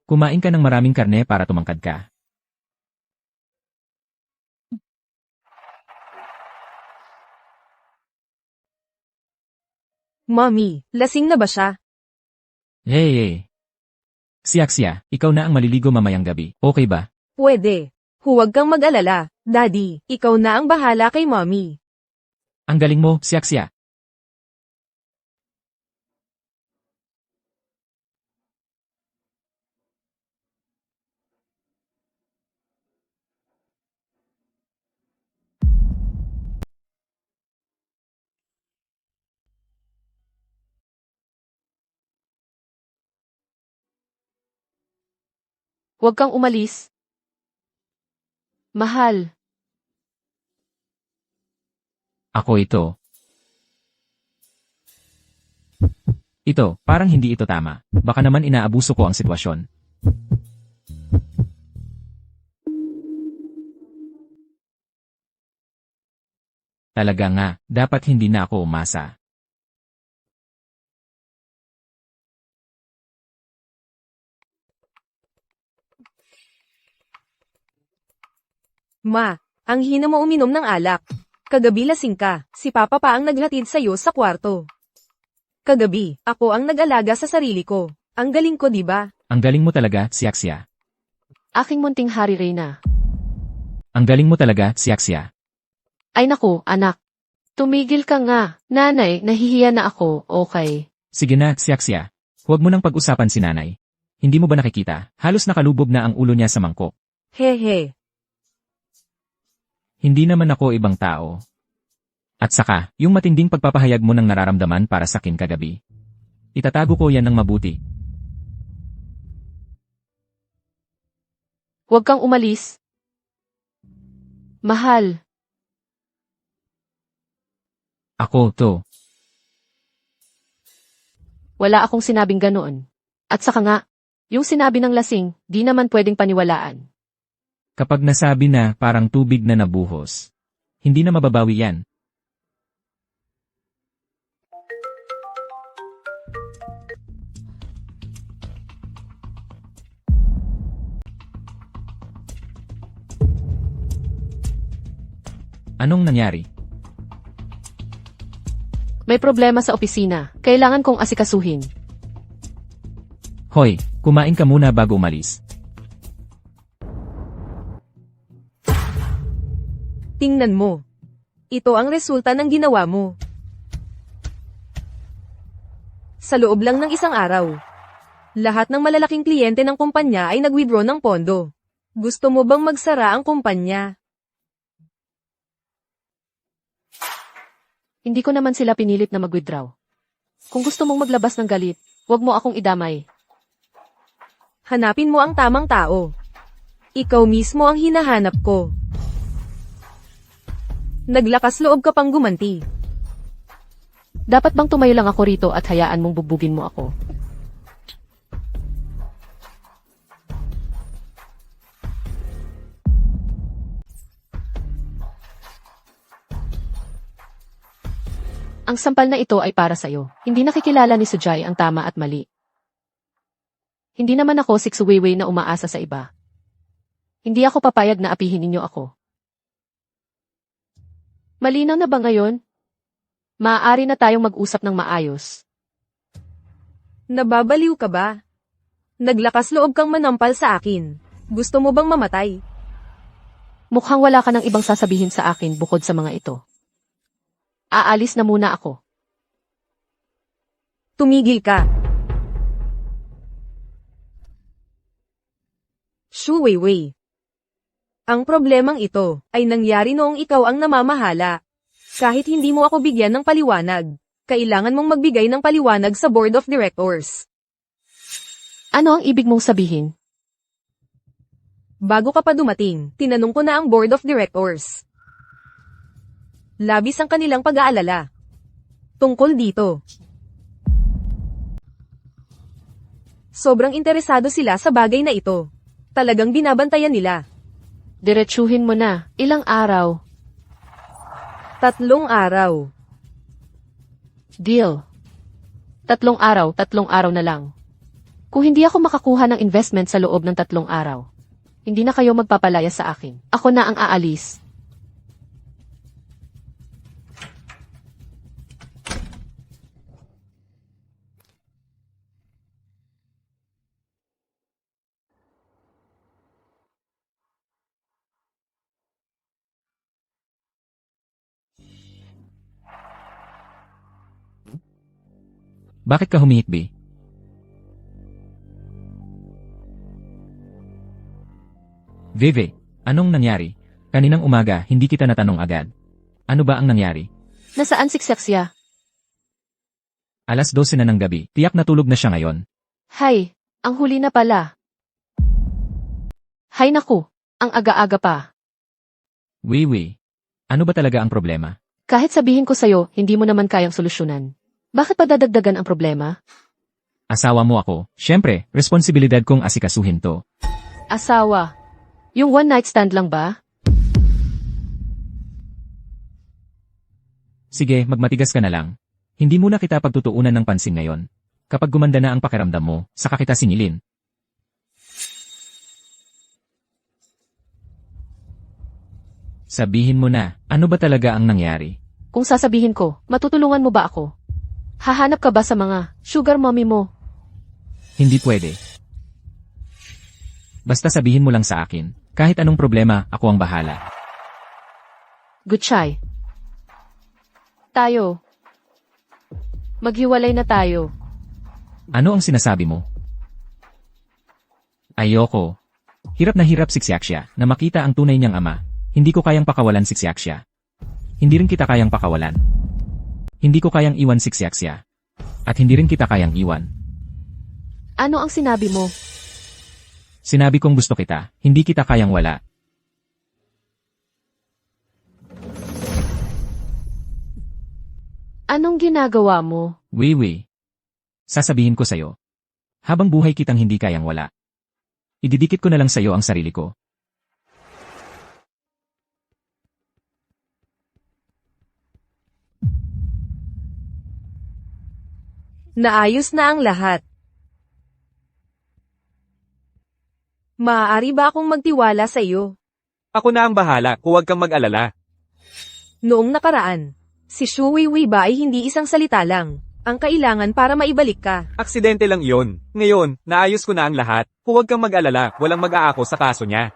A: Kumain ka ng maraming karne para tumangkad ka.
D: Mommy, lasing na ba siya?
A: Hey. Siya, ikaw na ang maliligo mamayang gabi, okay ba?
D: Pwede. Huwag kang mag-alala, Daddy. Ikaw na ang bahala kay Mommy.
A: Ang galing mo, siya.
C: Huwag kang umalis. Mahal.
A: Ako ito. Ito, parang hindi ito tama. Baka naman inaabuso ko ang sitwasyon. Talaga nga, dapat hindi na ako umasa.
D: Ma, ang hina mo uminom ng alak. Kagabi lasing ka, si Papa pa ang naghatid sa'yo sa kwarto. Kagabi, ako ang nag-alaga sa sarili ko. Ang galing ko, di ba?
A: Ang galing mo talaga, siya.
C: Aking munting hari Reyna.
A: Ang galing mo talaga, siya.
C: Ay naku, anak. Tumigil ka nga. Nanay, nahihiya na ako, okay.
A: Sige na, siya. Huwag mo nang pag-usapan si nanay. Hindi mo ba nakikita? Halos nakalubog na ang ulo niya sa mangkok.
D: Hehe.
A: Hindi naman ako ibang tao. At saka, yung matinding pagpapahayag mo ng nararamdaman para sa akin kagabi. Itatago ko yan ng mabuti.
C: Huwag kang umalis. Mahal.
A: Ako to.
C: Wala akong sinabing ganoon. At saka nga, yung sinabi ng lasing, di naman pwedeng paniwalaan.
A: Kapag nasabi na parang tubig na nabuhos, Hindi na mababawi yan. Anong nangyari?
C: May problema sa opisina. Kailangan kong asikasuhin.
A: Hoy, kumain ka muna bago umalis.
D: Tingnan mo. Ito ang resulta ng ginawa mo. Sa loob lang ng isang araw, lahat ng malalaking kliyente ng kumpanya ay nag-withdraw ng pondo. Gusto mo bang magsara ang kumpanya?
C: Hindi ko naman sila pinilit na mag-withdraw. Kung gusto mong maglabas ng galit, huwag mo akong idamay.
D: Hanapin mo ang tamang tao. Ikaw mismo ang hinahanap ko. Naglakas loob ka pang gumanti.
C: Dapat bang tumayo lang ako rito at hayaan mong bubugin mo ako? Ang sampal na ito ay para sa'yo. Hindi nakikilala ni Sujay ang tama at mali. Hindi naman ako si Xuweiwei na umaasa sa iba. Hindi ako papayag na apihin ninyo ako. Malinaw na ba ngayon? Maaari na tayong mag-usap ng maayos.
D: Nababaliw ka ba? Naglakas loob kang manampal sa akin. Gusto mo bang mamatay?
C: Mukhang wala ka ng ibang sasabihin sa akin bukod sa mga ito. Aalis na muna ako.
D: Tumigil ka. Shu Weiwei. Ang problemang ito ay nangyari noong ikaw ang namamahala. Kahit hindi mo ako bigyan ng paliwanag, kailangan mong magbigay ng paliwanag sa Board of Directors.
C: Ano ang ibig mong sabihin?
D: Bago ka pa dumating, tinanong ko na ang Board of Directors. Labis ang kanilang pag-aalala. Tungkol dito. Sobrang interesado sila sa bagay na ito. Talagang binabantayan nila.
C: Diretsuhin mo na. Ilang araw?
D: 3 araw.
C: Deal. 3 araw na lang. Kung hindi ako makakuha ng investment sa loob ng 3 araw, hindi na kayo magpapalaya sa akin. Ako na ang aalis.
A: Bakit ka humihikbi? Vive, anong nangyari? Kaninang umaga, hindi kita natanong agad. Ano ba ang nangyari?
C: Nasaan si Xexia?
A: 12:00 na ng gabi, tiyak natulog na siya ngayon.
C: Hay, ang huli na pala. Hay naku, ang aga-aga pa.
A: Wiwi, ano ba talaga ang problema?
C: Kahit sabihin ko sa'yo, hindi mo naman kayang solusyonan. Bakit pa dadagdagan ang problema?
A: Asawa mo ako, syempre, responsibilidad kong asikasuhin to.
C: Asawa. Yung one night stand lang ba?
A: Sige, magmatigas ka na lang. Hindi muna kita pagtutuunan ng pansin ngayon. Kapag gumanda na ang pakiramdam mo, saka kita singilin. Sabihin mo na, ano ba talaga ang nangyari?
C: Kung sasabihin ko, matutulungan mo ba ako? Hahanap ka ba sa mga sugar mommy mo?
A: Hindi pwede. Basta sabihin mo lang sa akin. Kahit anong problema, ako ang bahala.
C: Gutchay. Tayo. Maghiwalay na tayo.
A: Ano ang sinasabi mo? Ayoko. Hirap na hirap si Xiaxia na makita ang tunay niyang ama. Hindi ko kayang pakawalan si Xiaxia. Hindi rin kita kayang pakawalan. Hindi ko kayang iwan si Xiaxia. At hindi rin kita kayang iwan.
C: Ano ang sinabi mo?
A: Sinabi kong gusto kita, hindi kita kayang wala.
C: Anong ginagawa mo?
A: Wiwi. Sasabihin ko sa'yo. Habang buhay kitang hindi kayang wala. Ididikit ko na lang sa'yo ang sarili ko.
D: Naayos na ang lahat. Maaari ba akong magtiwala sa iyo?
B: Ako na ang bahala, huwag kang mag-alala.
D: Noong nakaraan, si Shu Weiwei ba ay hindi isang salita lang ang kailangan para maibalik ka.
B: Aksidente lang yon. Ngayon, naayos ko na ang lahat. Huwag kang mag-alala, walang mag-aako sa kaso niya.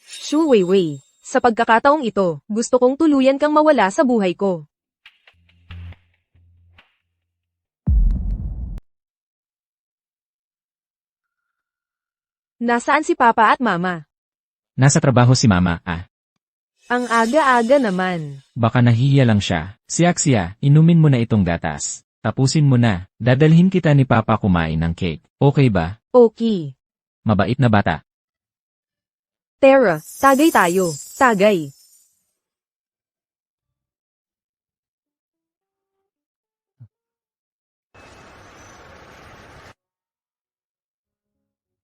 D: Shu Weiwei, sa pagkakataong ito, gusto kong tuluyan kang mawala sa buhay ko. Nasaan si Papa at Mama?
A: Nasa trabaho si Mama,
D: Ang aga-aga naman.
A: Baka nahihiya lang siya. Siya, inumin mo na itong gatas. Tapusin mo na. Dadalhin kita ni Papa kumain ng cake. Okay ba?
D: Okay.
A: Mabait na bata.
D: Tara, tagay tayo. Tagay.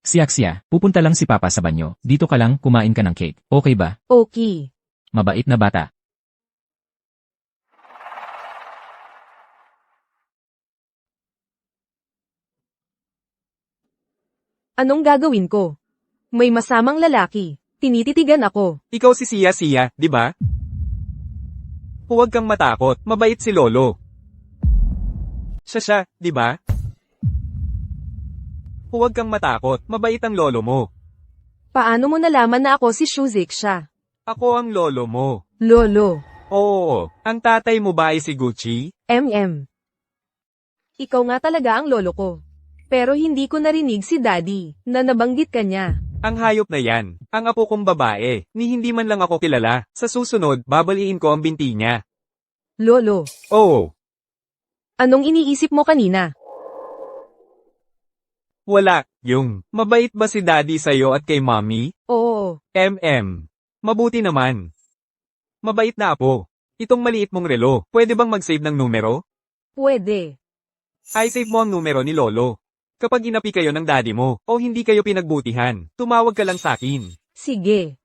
A: Siya, pupunta lang si Papa sa banyo. Dito ka lang, kumain ka ng cake. Okay ba?
D: Okay.
A: Mabait na bata.
D: Anong gagawin ko? May masamang lalaki. Tinititigan ako.
B: Ikaw si Siya, di ba? Huwag kang matakot, mabait si Lolo. Siya, di ba? Huwag kang matakot, mabait ang lolo mo.
D: Paano mo nalaman na ako si Shuzik siya?
B: Ako ang lolo mo.
D: Lolo.
B: Oo, ang tatay mo ba ay si Gucci?
D: Ikaw nga talaga ang lolo ko. Pero hindi ko narinig si Daddy, na nabanggit ka niya.
B: Ang hayop na yan, ang apo kong babae, ni hindi man lang ako kilala. Sa susunod, babaliin ko ang binti niya.
D: Lolo.
B: Oo,
D: Anong iniisip mo kanina?
B: wala, yung, mabait ba si Daddy sa'yo at kay Mommy?
D: Oo.
B: Mabuti naman. Mabait na apo. Itong maliit mong relo, pwede bang mag-save ng numero?
D: Pwede.
B: Ay save mo ang numero ni Lolo. Kapag inapi kayo ng daddy mo, o hindi kayo pinagbutihan, tumawag ka lang sa akin.
D: Sige.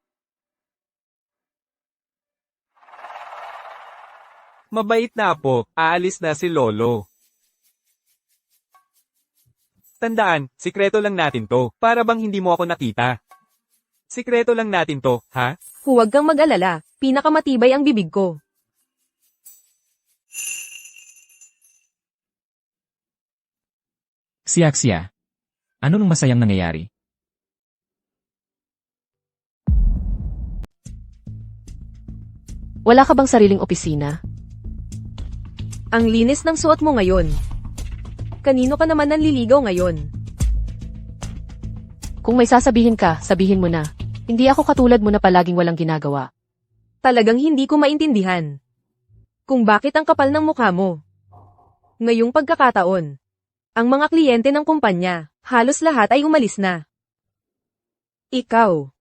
B: Mabait na apo, aalis na si Lolo. Tandaan, sikreto lang natin to, para bang hindi mo ako nakita. Sikreto lang natin to, ha?
D: Huwag kang mag-alala, pinakamatibay ang bibig ko.
A: Siya. Ano nung masayang nangyayari?
C: Wala ka bang sariling opisina?
D: Ang linis ng suot mo ngayon. Kanino ka naman nanliligaw ngayon?
C: Kung may sasabihin ka, sabihin mo na. Hindi ako katulad mo na palaging walang ginagawa.
D: Talagang hindi ko maintindihan. Kung bakit ang kapal ng mukha mo. Ngayong pagkakataon, ang mga kliyente ng kumpanya, halos lahat ay umalis na. Ikaw,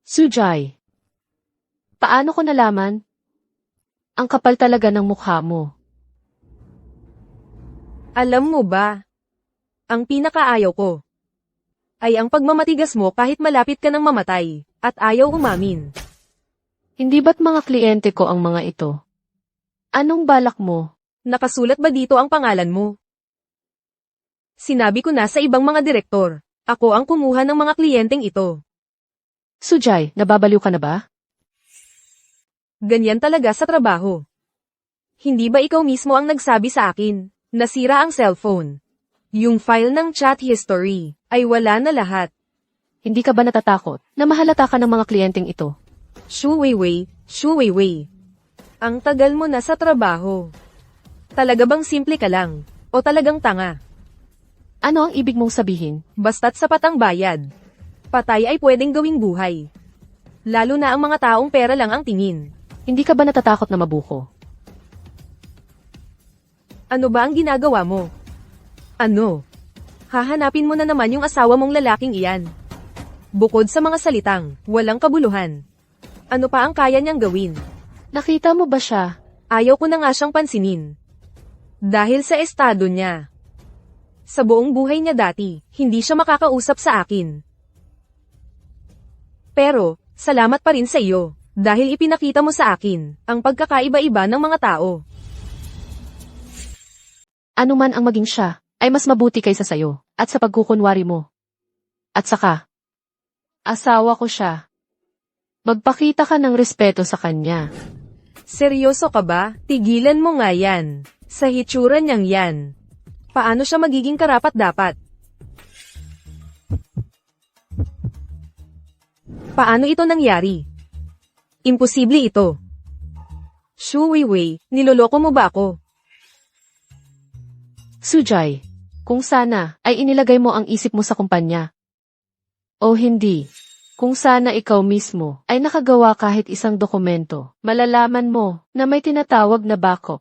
C: Sujay. Paano ko nalaman? Ang kapal talaga ng mukha mo.
D: alam mo ba? Ang pinakaayaw ko ay ang pagmamatigas mo kahit malapit ka ng mamatay at ayaw umamin.
C: Hindi ba't mga kliyente ko ang mga ito? Anong balak mo?
D: Nakasulat ba dito ang pangalan mo? Sinabi ko na sa ibang mga direktor, ako ang kumuha ng mga kliyenteng ito.
C: Sujay, nababaliw ka na ba?
D: Ganyan talaga sa trabaho. Hindi ba ikaw mismo ang nagsabi sa akin, nasira ang cellphone? Yung file ng chat history, ay wala na lahat.
C: Hindi ka ba natatakot na mahalata ka ng mga kliyenteng ito?
D: Shu Weiwei. Ang tagal mo na sa trabaho. Talaga bang simple ka lang? O talagang tanga?
C: Ano ang ibig mong sabihin?
D: Basta't sapat ang bayad. Patay ay pwedeng gawing buhay. Lalo na ang mga taong pera lang ang tingin.
C: Hindi ka ba natatakot na mabuko?
D: Ano ba ang ginagawa mo? Ano? Hahanapin mo na naman yung asawa mong lalaking iyan. Bukod sa mga salitang, walang kabuluhan. Ano pa ang kaya niyang gawin?
C: Nakita mo ba siya?
D: Ayaw ko na nga siyang pansinin. Dahil sa estado niya. Sa buong buhay niya dati, hindi siya makakausap sa akin. Pero, salamat pa rin sa iyo. Dahil ipinakita mo sa akin ang pagkakaiba-iba ng mga tao.
C: Ano man ang maging siya, ay mas mabuti kaysa sayo, at sa pagkukunwari mo. At saka, asawa ko siya. Magpakita ka ng respeto sa kanya.
D: Seryoso ka ba? Tigilan mo nga yan. Sa hitsura niyang yan. Paano siya magiging karapat-dapat? Paano ito nangyari? Imposible ito. Shu Weiwei, niloloko mo ba ako?
C: Sujay, kung sana ay inilagay mo ang isip mo sa kumpanya. O hindi, kung sana ikaw mismo ay nakagawa kahit isang dokumento, malalaman mo na may tinatawag na backup.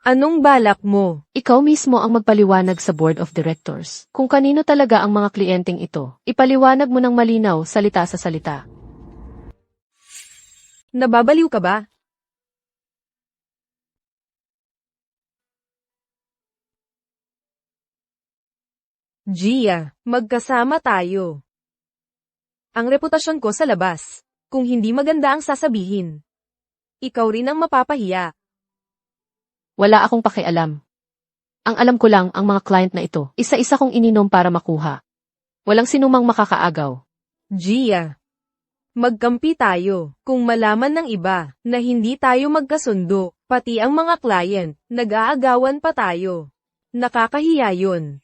D: Anong balak mo?
C: Ikaw mismo ang magpaliwanag sa board of directors kung kanino talaga ang mga kliyenteng ito. Ipaliwanag mo ng malinaw, salita sa salita.
D: Nababaliw ka ba? Gia, magkasama tayo. Ang reputasyon ko sa labas. Kung hindi maganda ang sasabihin, ikaw rin ang mapapahiya.
C: Wala akong pakialam. Ang alam ko lang ang mga client na ito, isa-isa kong ininom para makuha. Walang sinumang makakaagaw.
D: Gia, magkampi tayo. Kung malaman ng iba na hindi tayo magkasundo, pati ang mga client, nag-aagawan pa tayo. Nakakahiya yun.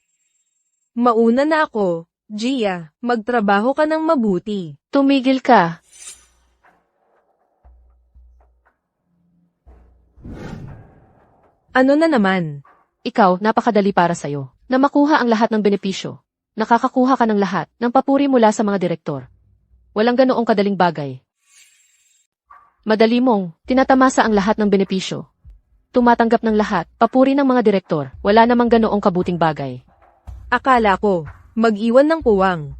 D: Mauna na ako, Gia, magtrabaho ka ng mabuti.
C: Tumigil ka.
D: Ano na naman?
C: Ikaw, napakadali para sa'yo. Na makuha ang lahat ng benepisyo. Nakakakuha ka ng lahat ng papuri mula sa mga direktor. Walang ganoong kadaling bagay. Madali mong tinatamasa ang lahat ng benepisyo. Tumatanggap ng lahat, papuri ng mga direktor. Wala namang ganoong kabuting bagay.
D: Akala ko, mag-iwan ng puwang.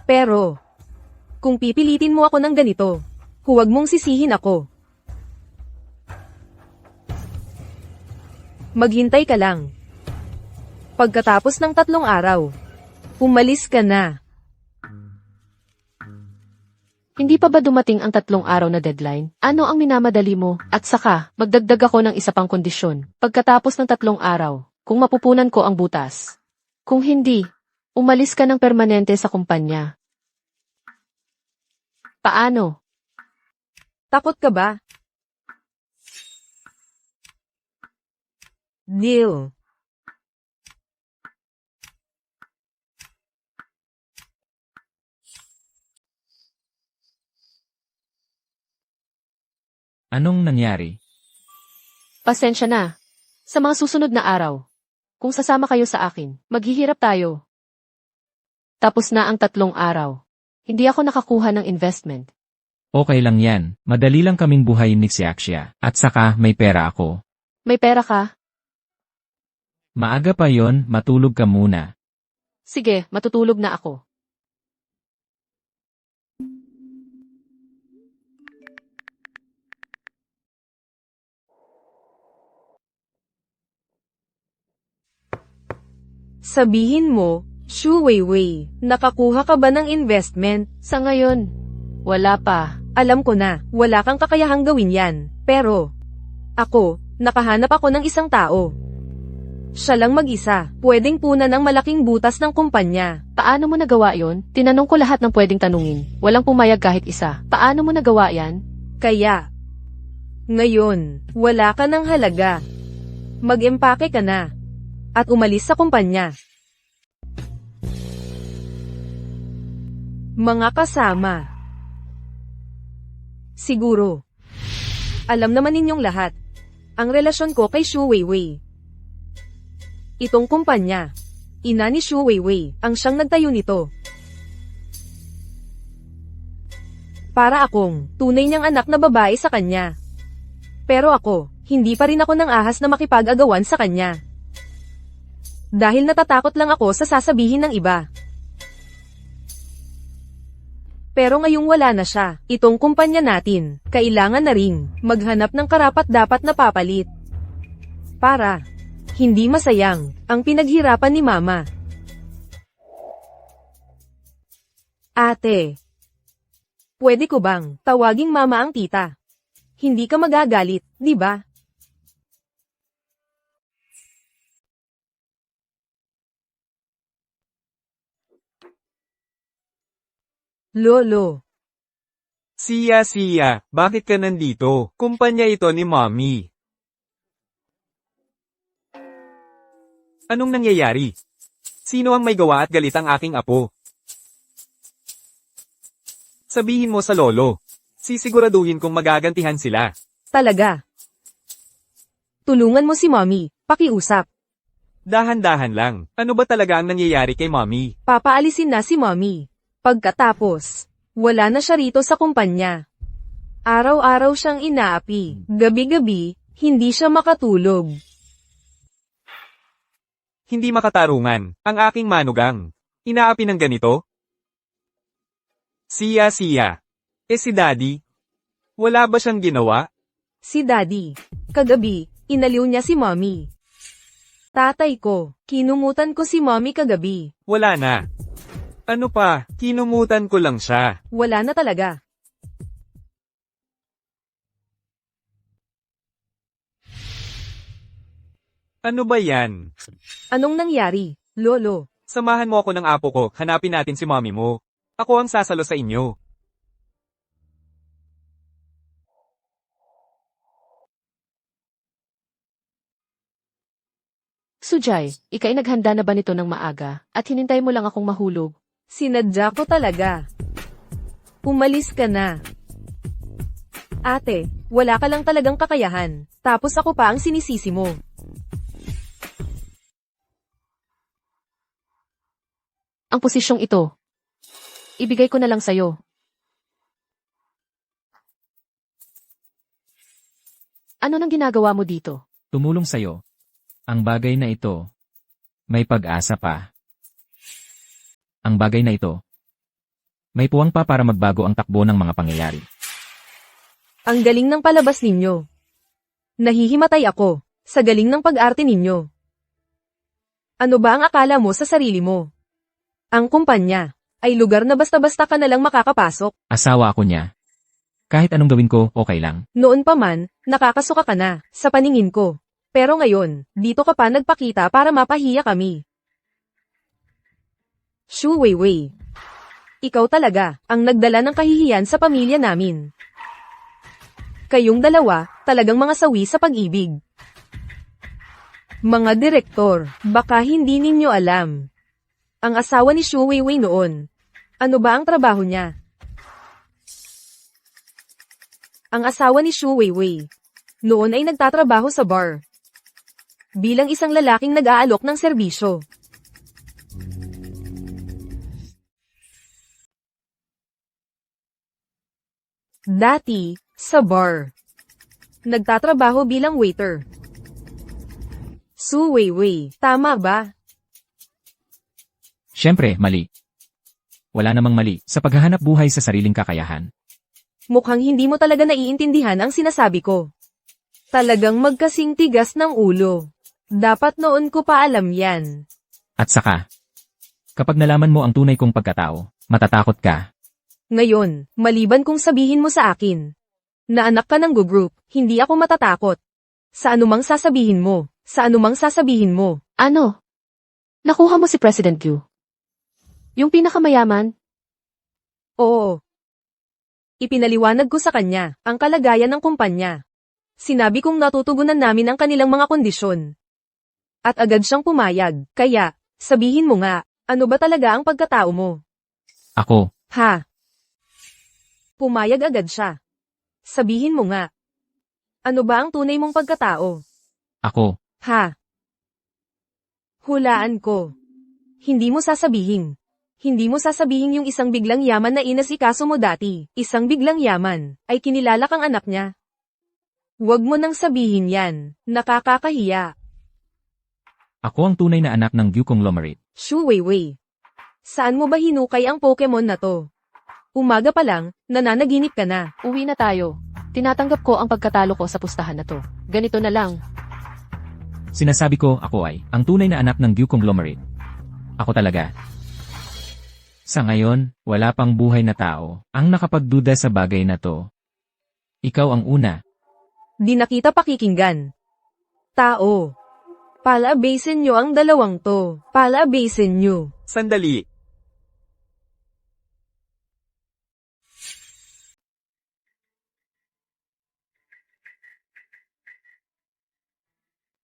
D: Pero, kung pipilitin mo ako ng ganito, huwag mong sisihin ako. Maghintay ka lang. Pagkatapos ng 3 araw, umalis ka na.
C: Hindi pa ba dumating ang 3 araw na deadline? Ano ang minamadali mo? At saka, magdagdag ako ng isa pang kondisyon. Pagkatapos ng 3 araw, kung mapupunan ko ang butas. Kung hindi, umalis ka ng permanente sa kumpanya. Paano?
D: Takot ka ba? Deal.
A: Anong nangyari?
C: Pasensya na. Sa mga susunod na araw, kung sasama kayo sa akin, maghihirap tayo. Tapos na ang 3 araw. Hindi ako nakakuha ng investment.
A: Okay lang yan. Madali lang kaming buhayin ni si Axia. At saka, may pera ako.
C: May pera ka?
A: Maaga pa yon, matulog ka muna.
C: Sige, matutulog na ako.
D: Sabihin mo, Shu Weiwei, nakakuha ka ba ng investment?
C: Sa ngayon, wala pa.
D: Alam ko na, wala kang kakayahang gawin yan. Pero, ako, nakahanap ako ng isang tao. Siya lang mag-isa, pwedeng punan ng malaking butas ng kumpanya.
C: Paano mo nagawa yon? Tinanong ko lahat ng pwedeng tanungin. Walang pumayag kahit isa. Paano mo nagawa yan?
D: Kaya, ngayon, wala ka ng halaga. Mag-empake ka na. At umalis sa kumpanya. Mga kasama. Siguro. Alam naman ninyong lahat. Ang relasyon ko kay Shu Weiwei. Itong kumpanya. Ina ni Shu Weiwei ang siyang nagtayo nito. Para akong tunay niyang anak na babae sa kanya. Pero ako, hindi pa rin ako nang ahas na makipag-agawan sa kanya. Dahil natatakot lang ako sa sasabihin ng iba. Pero ngayong wala na siya, itong kumpanya natin, kailangan na ring maghanap ng karapat-dapat na papalit. Para hindi masayang ang pinaghirapan ni Mama. Ate, Pwede ko bang tawaging mama ang tita? Hindi ka magagalit, di ba? Lolo.
B: Siya, bakit ka nandito? Kumpanya ito ni Mommy. Anong nangyayari? Sino ang may gawa at galit ang aking apo? Sabihin mo sa lolo. Sisiguraduhin kong magagantihan sila.
D: Talaga. Tulungan mo si Mommy, pakiusap.
B: Dahan-dahan lang. Ano ba talaga ang nangyayari kay Mommy?
D: Papaalisin na si Mommy. Pagkatapos, wala na siya rito sa kumpanya. Araw-araw siyang inaapi. Gabi-gabi, hindi siya makatulog.
B: Hindi makatarungan. Ang aking manugang. Inaapi ng ganito? Siya. Si Daddy? Wala ba siyang ginawa?
D: Si Daddy. Kagabi, inaliw niya si Mommy. Tatay ko, kinumutan ko si Mommy kagabi.
B: Wala na. Ano pa, kinumutan ko lang siya.
D: Wala na talaga.
B: Ano ba yan?
D: Anong nangyari, Lolo?
B: Samahan mo ako ng apo ko, hanapin natin si mommy mo. Ako ang sasalo sa inyo.
C: Sujay, ika'y naghanda na ba nito ng maaga, at hinintay mo lang akong mahulog?
D: Sinadya ko talaga. Umalis ka na. Ate, wala ka lang talagang kakayahan, tapos ako pa ang sinisisi mo.
C: Ang posisyong ito, ibigay ko na lang sa'yo. Ano nang ginagawa mo dito?
A: Tumulong sa'yo. Ang bagay na ito, may pag-asa pa. Ang bagay na ito, may puwang pa para magbago ang takbo ng mga pangyayari.
D: Ang galing ng palabas ninyo. Nahihimatay ako sa galing ng pag-arte ninyo. Ano ba ang akala mo sa sarili mo? Ang kumpanya ay lugar na basta-basta ka na lang makakapasok.
A: Asawa ako niya. Kahit anong gawin ko, okay lang.
D: Noon pa man, nakakasuka ka na sa paningin ko. Pero ngayon, dito ka pa nagpakita para mapahiya kami. Shu Weiwei. Ikaw talaga ang nagdala ng kahihiyan sa pamilya namin. Kayong dalawa, talagang mga sawi sa pag-ibig. Mga direktor, baka hindi ninyo alam. Ang asawa ni Shu Weiwei noon. Ano ba ang trabaho niya? Ang asawa ni Shu Weiwei noon ay nagtatrabaho sa bar. Bilang isang lalaking nag-aalok ng serbisyo. Dati, sa bar. Nagtatrabaho bilang waiter. Su Weiwei, tama ba?
A: Siyempre, mali. Wala namang mali sa paghahanap buhay sa sariling kakayahan.
D: Mukhang hindi mo talaga naiintindihan ang sinasabi ko. Talagang magkasing tigas ng ulo. Dapat noon ko pa alam yan.
A: At saka, kapag nalaman mo ang tunay kong pagkatao, matatakot ka.
D: Ngayon, maliban kung sabihin mo sa akin na anak ka ng group, hindi ako matatakot. Sa anumang sasabihin mo,
C: Ano? Nakuha mo si President Gu? Yung pinakamayaman?
D: Oo. Ipinaliwanag ko sa kanya ang kalagayan ng kumpanya. Sinabi kong natutugunan namin ang kanilang mga kondisyon. At agad siyang pumayag, kaya, sabihin mo nga, ano ba talaga ang pagkatao mo?
A: Ako,
D: Ha? Pumayag agad siya. Sabihin mo nga. Ano ba ang tunay mong pagkatao?
A: ako,
D: Ha? Hulaan ko. Hindi mo sasabihin. Hindi mo sasabihin yung isang biglang yaman na inasikaso mo dati. Isang biglang yaman, ay kinilala kang anak niya. Huwag mo nang sabihin yan. Nakakakahiya.
A: ako ang tunay na anak ng Gu Conglomerate.
D: Shu Weiwei. Saan mo ba hinukay ang Pokemon na to? Umaga pa lang, nananaginip ka na.
C: Uwi na tayo. Tinatanggap ko ang pagkatalo ko sa pustahan na to. Ganito na lang.
A: Sinasabi ko, ako ay ang tunay na anak ng Gu Conglomerate. Ako talaga. Sa ngayon, wala pang buhay na tao ang nakapagduda sa bagay na to. Ikaw ang una.
D: Di na kita pakikinggan. Tao. Palabasin nyo ang dalawang to. Palabasin nyo.
B: Sandali.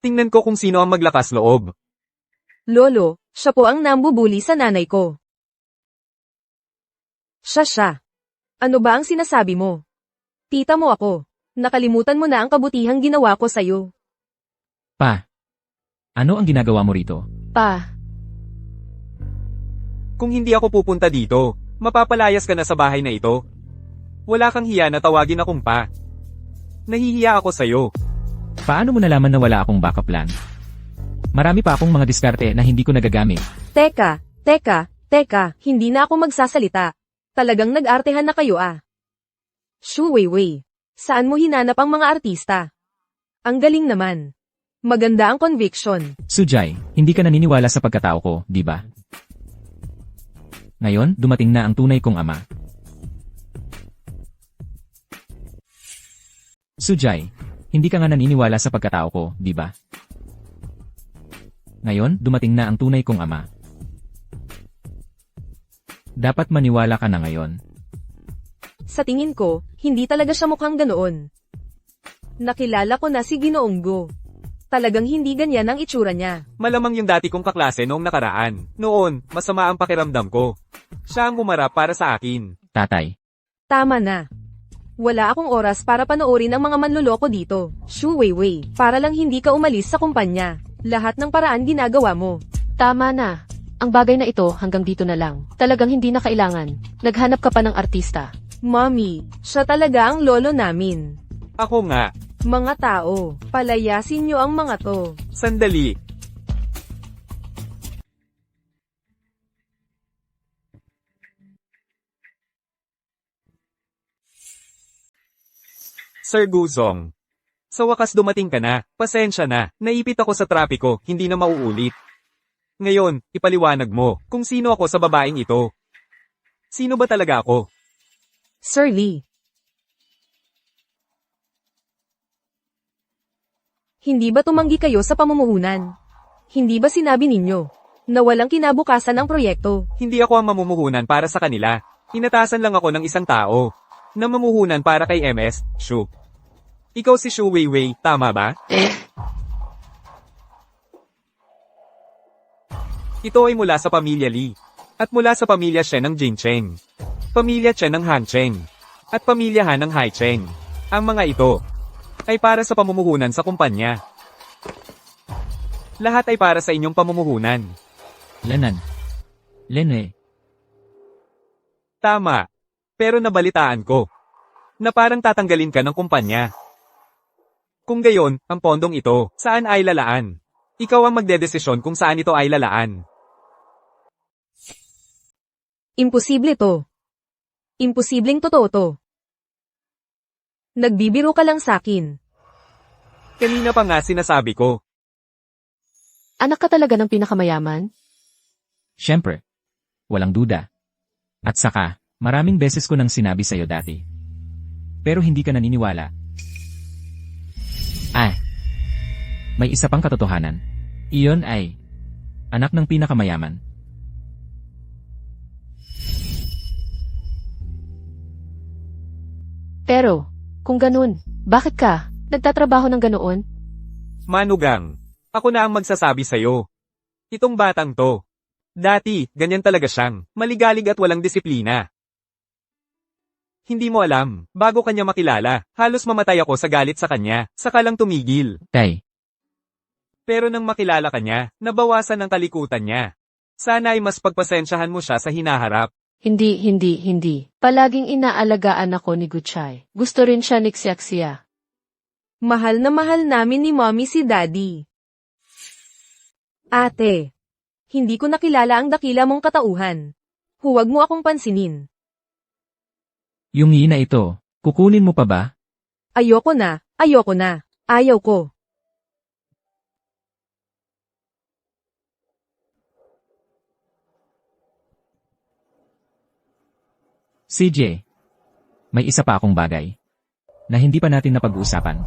B: Tingnan ko kung sino ang maglakas loob.
D: Lolo, siya po ang nambubuli sa nanay ko. Siya. Ano ba ang sinasabi mo? Tita mo ako. Nakalimutan mo na ang kabutihang ginawa ko sa'yo.
A: Pa. Ano ang ginagawa mo rito?
C: Pa,
B: Kung hindi ako pupunta dito, mapapalayas ka na sa bahay na ito. Wala kang hiya na tawagin akong pa. Nahihiya ako sa'yo.
A: Paano mo nalaman na wala akong backup plan? Marami pa akong mga diskarte na hindi ko nagagamit.
D: Teka, hindi na ako magsasalita. Talagang nag-artehan na kayo ah. Shu Weiwei, saan mo hinanap ang mga artista? Ang galing naman. Maganda ang conviction.
A: Sujay, hindi ka naniniwala sa pagkatao ko, di ba? Ngayon, dumating na ang tunay kong ama. Sujay, hindi ka nga naniniwala sa pagkatao ko, di ba? Ngayon, dumating na ang tunay kong ama. Dapat maniwala ka na ngayon.
D: Sa tingin ko, hindi talaga siya mukhang ganoon. Nakilala ko na si Ginoong Go. Talagang hindi ganyan ang itsura niya.
B: Malamang yung dati kong kaklase noong nakaraan. Noon, masama ang pakiramdam ko. Siya ang humarap para sa akin.
A: Tatay,
D: Tama na. Wala akong oras para panoorin ang mga manloloko dito. Shu Weiwei, para lang hindi ka umalis sa kumpanya. Lahat ng paraan ginagawa mo.
C: tama na. Ang bagay na ito hanggang dito na lang. Talagang hindi na kailangan. Naghanap ka pa ng artista.
D: Mommy, siya talaga ang lolo namin.
B: Ako nga.
D: Mga tao, palayasin nyo ang mga to.
B: Sandali. Sir Guzong. Sa wakas dumating ka na. Pasensya na. Naipit ako sa trapiko, hindi na mauulit. Ngayon, ipaliwanag mo kung sino ako sa babaeng ito. Sino ba talaga ako?
D: Sir Lee. Hindi ba tumanggi kayo sa pamumuhunan? Hindi ba sinabi ninyo na walang kinabukasan ang proyekto?
B: Hindi ako ang mamumuhunan para sa kanila. Inatasan lang ako ng isang tao na mamuhunan para kay MS, Shu. Ikaw si Shu Weiwei, tama ba? Ito ay mula sa pamilya Lee. At mula sa pamilya Shen ng Jing Cheng. Pamilya Chen ng Han Cheng. At pamilya Han ng Hai Cheng. Ang mga ito ay para sa pamumuhunan sa kumpanya. Lahat ay para sa inyong pamumuhunan.
A: Lenan. Lenwe.
B: Tama. Pero nabalitaan ko na parang tatanggalin ka ng kumpanya. Kung gayon, ang pondong ito, saan ay lalaan? Ikaw ang magdedesisyon kung saan ito ay lalaan.
D: Imposible to. Imposibleng totoo to. Nagbibiro ka lang sakin.
B: Kanina pa nga sinasabi ko.
C: Anak ka talaga ng pinakamayaman?
A: Siyempre. Walang duda. At saka, maraming beses ko nang sinabi sa'yo dati. Pero hindi ka naniniwala. May isa pang katotohanan. Iyon ay anak ng pinakamayaman.
C: Pero, kung ganun, bakit ka nagtatrabaho ng ganoon?
B: Manugang, ako na ang magsasabi sa'yo. Itong batang to. Dati, ganyan talaga siyang, maligalig at walang disiplina. Hindi mo alam, bago kanya makilala, halos mamatay ako sa galit sa kanya, saka lang tumigil.
A: Tay,
B: Pero nang makilala ka niya, nabawasan ang talikutan niya. Sana ay mas pagpasensyahan mo siya sa hinaharap.
C: Hindi. Palaging inaalagaan ako ni Guchay. Gusto rin siya ni Xiaxia.
D: Mahal na mahal namin ni mommy si daddy. Ate, hindi ko nakilala ang dakila mong katauhan. Huwag mo akong pansinin.
A: yung ina ito, kukunin mo pa ba?
D: Ayoko na. Ayaw ko.
A: CJ, may isa pa akong bagay na hindi pa natin napag-uusapan.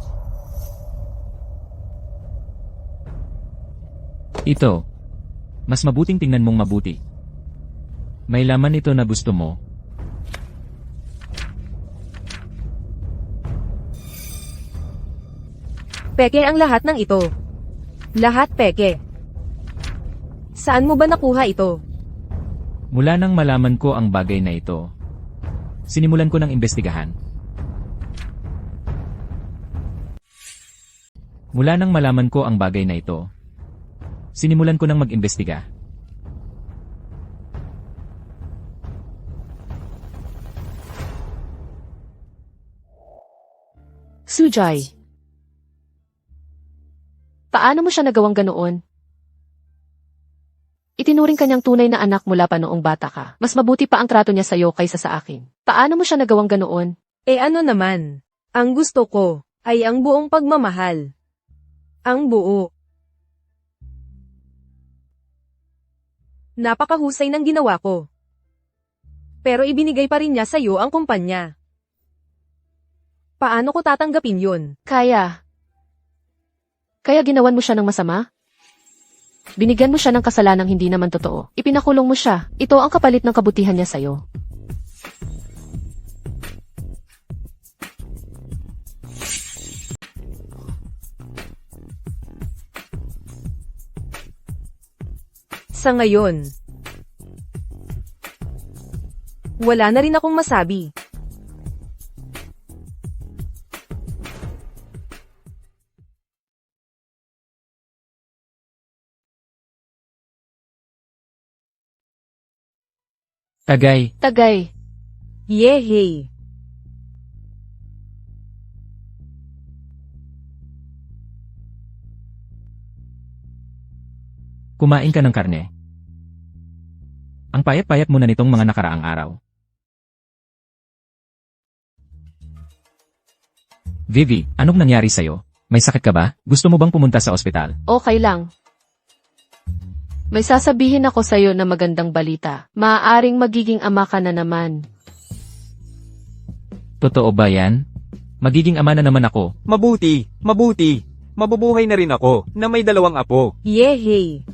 A: Ito, mas mabuting tingnan mong mabuti. May laman ito na gusto mo.
D: Peke ang lahat ng ito. Lahat peke. Saan mo ba nakuha ito?
A: Mula nang malaman ko ang bagay na ito, sinimulan ko ng imbestigahan. Mula nang malaman ko ang bagay na ito, sinimulan ko ng mag-imbestiga.
C: Sujay. Paano mo siya nagawang ganoon? Itinuring kanyang tunay na anak mula pa noong bata ka. Mas mabuti pa ang trato niya sa'yo kaysa sa akin. Paano mo siya nagawang ganoon?
D: Ano naman? Ang gusto ko ay ang buong pagmamahal. Ang buo. Napakahusay ng ginawa ko. Pero ibinigay pa rin niya sa'yo ang kumpanya. Paano ko tatanggapin yun?
C: Kaya ginawan mo siya ng masama? Binigyan mo siya ng kasalanang hindi naman totoo. Ipinakulong mo siya. Ito ang kapalit ng kabutihan niya sa'yo.
D: Sa ngayon, wala na rin akong masabi.
C: Tagay.
D: Yehey!
A: Kumain ka ng karne. Ang payat-payat mo na nitong mga nakaraang araw. Vivi, anong nangyari sa'yo? May sakit ka ba? Gusto mo bang pumunta sa ospital?
C: Okay lang. May sasabihin ako sa'yo na magandang balita. Maaaring magiging ama ka na naman.
A: Totoo ba yan? Magiging ama na naman ako.
B: Mabuti. Mabubuhay na rin ako, na may 2 apo.
D: Yehey!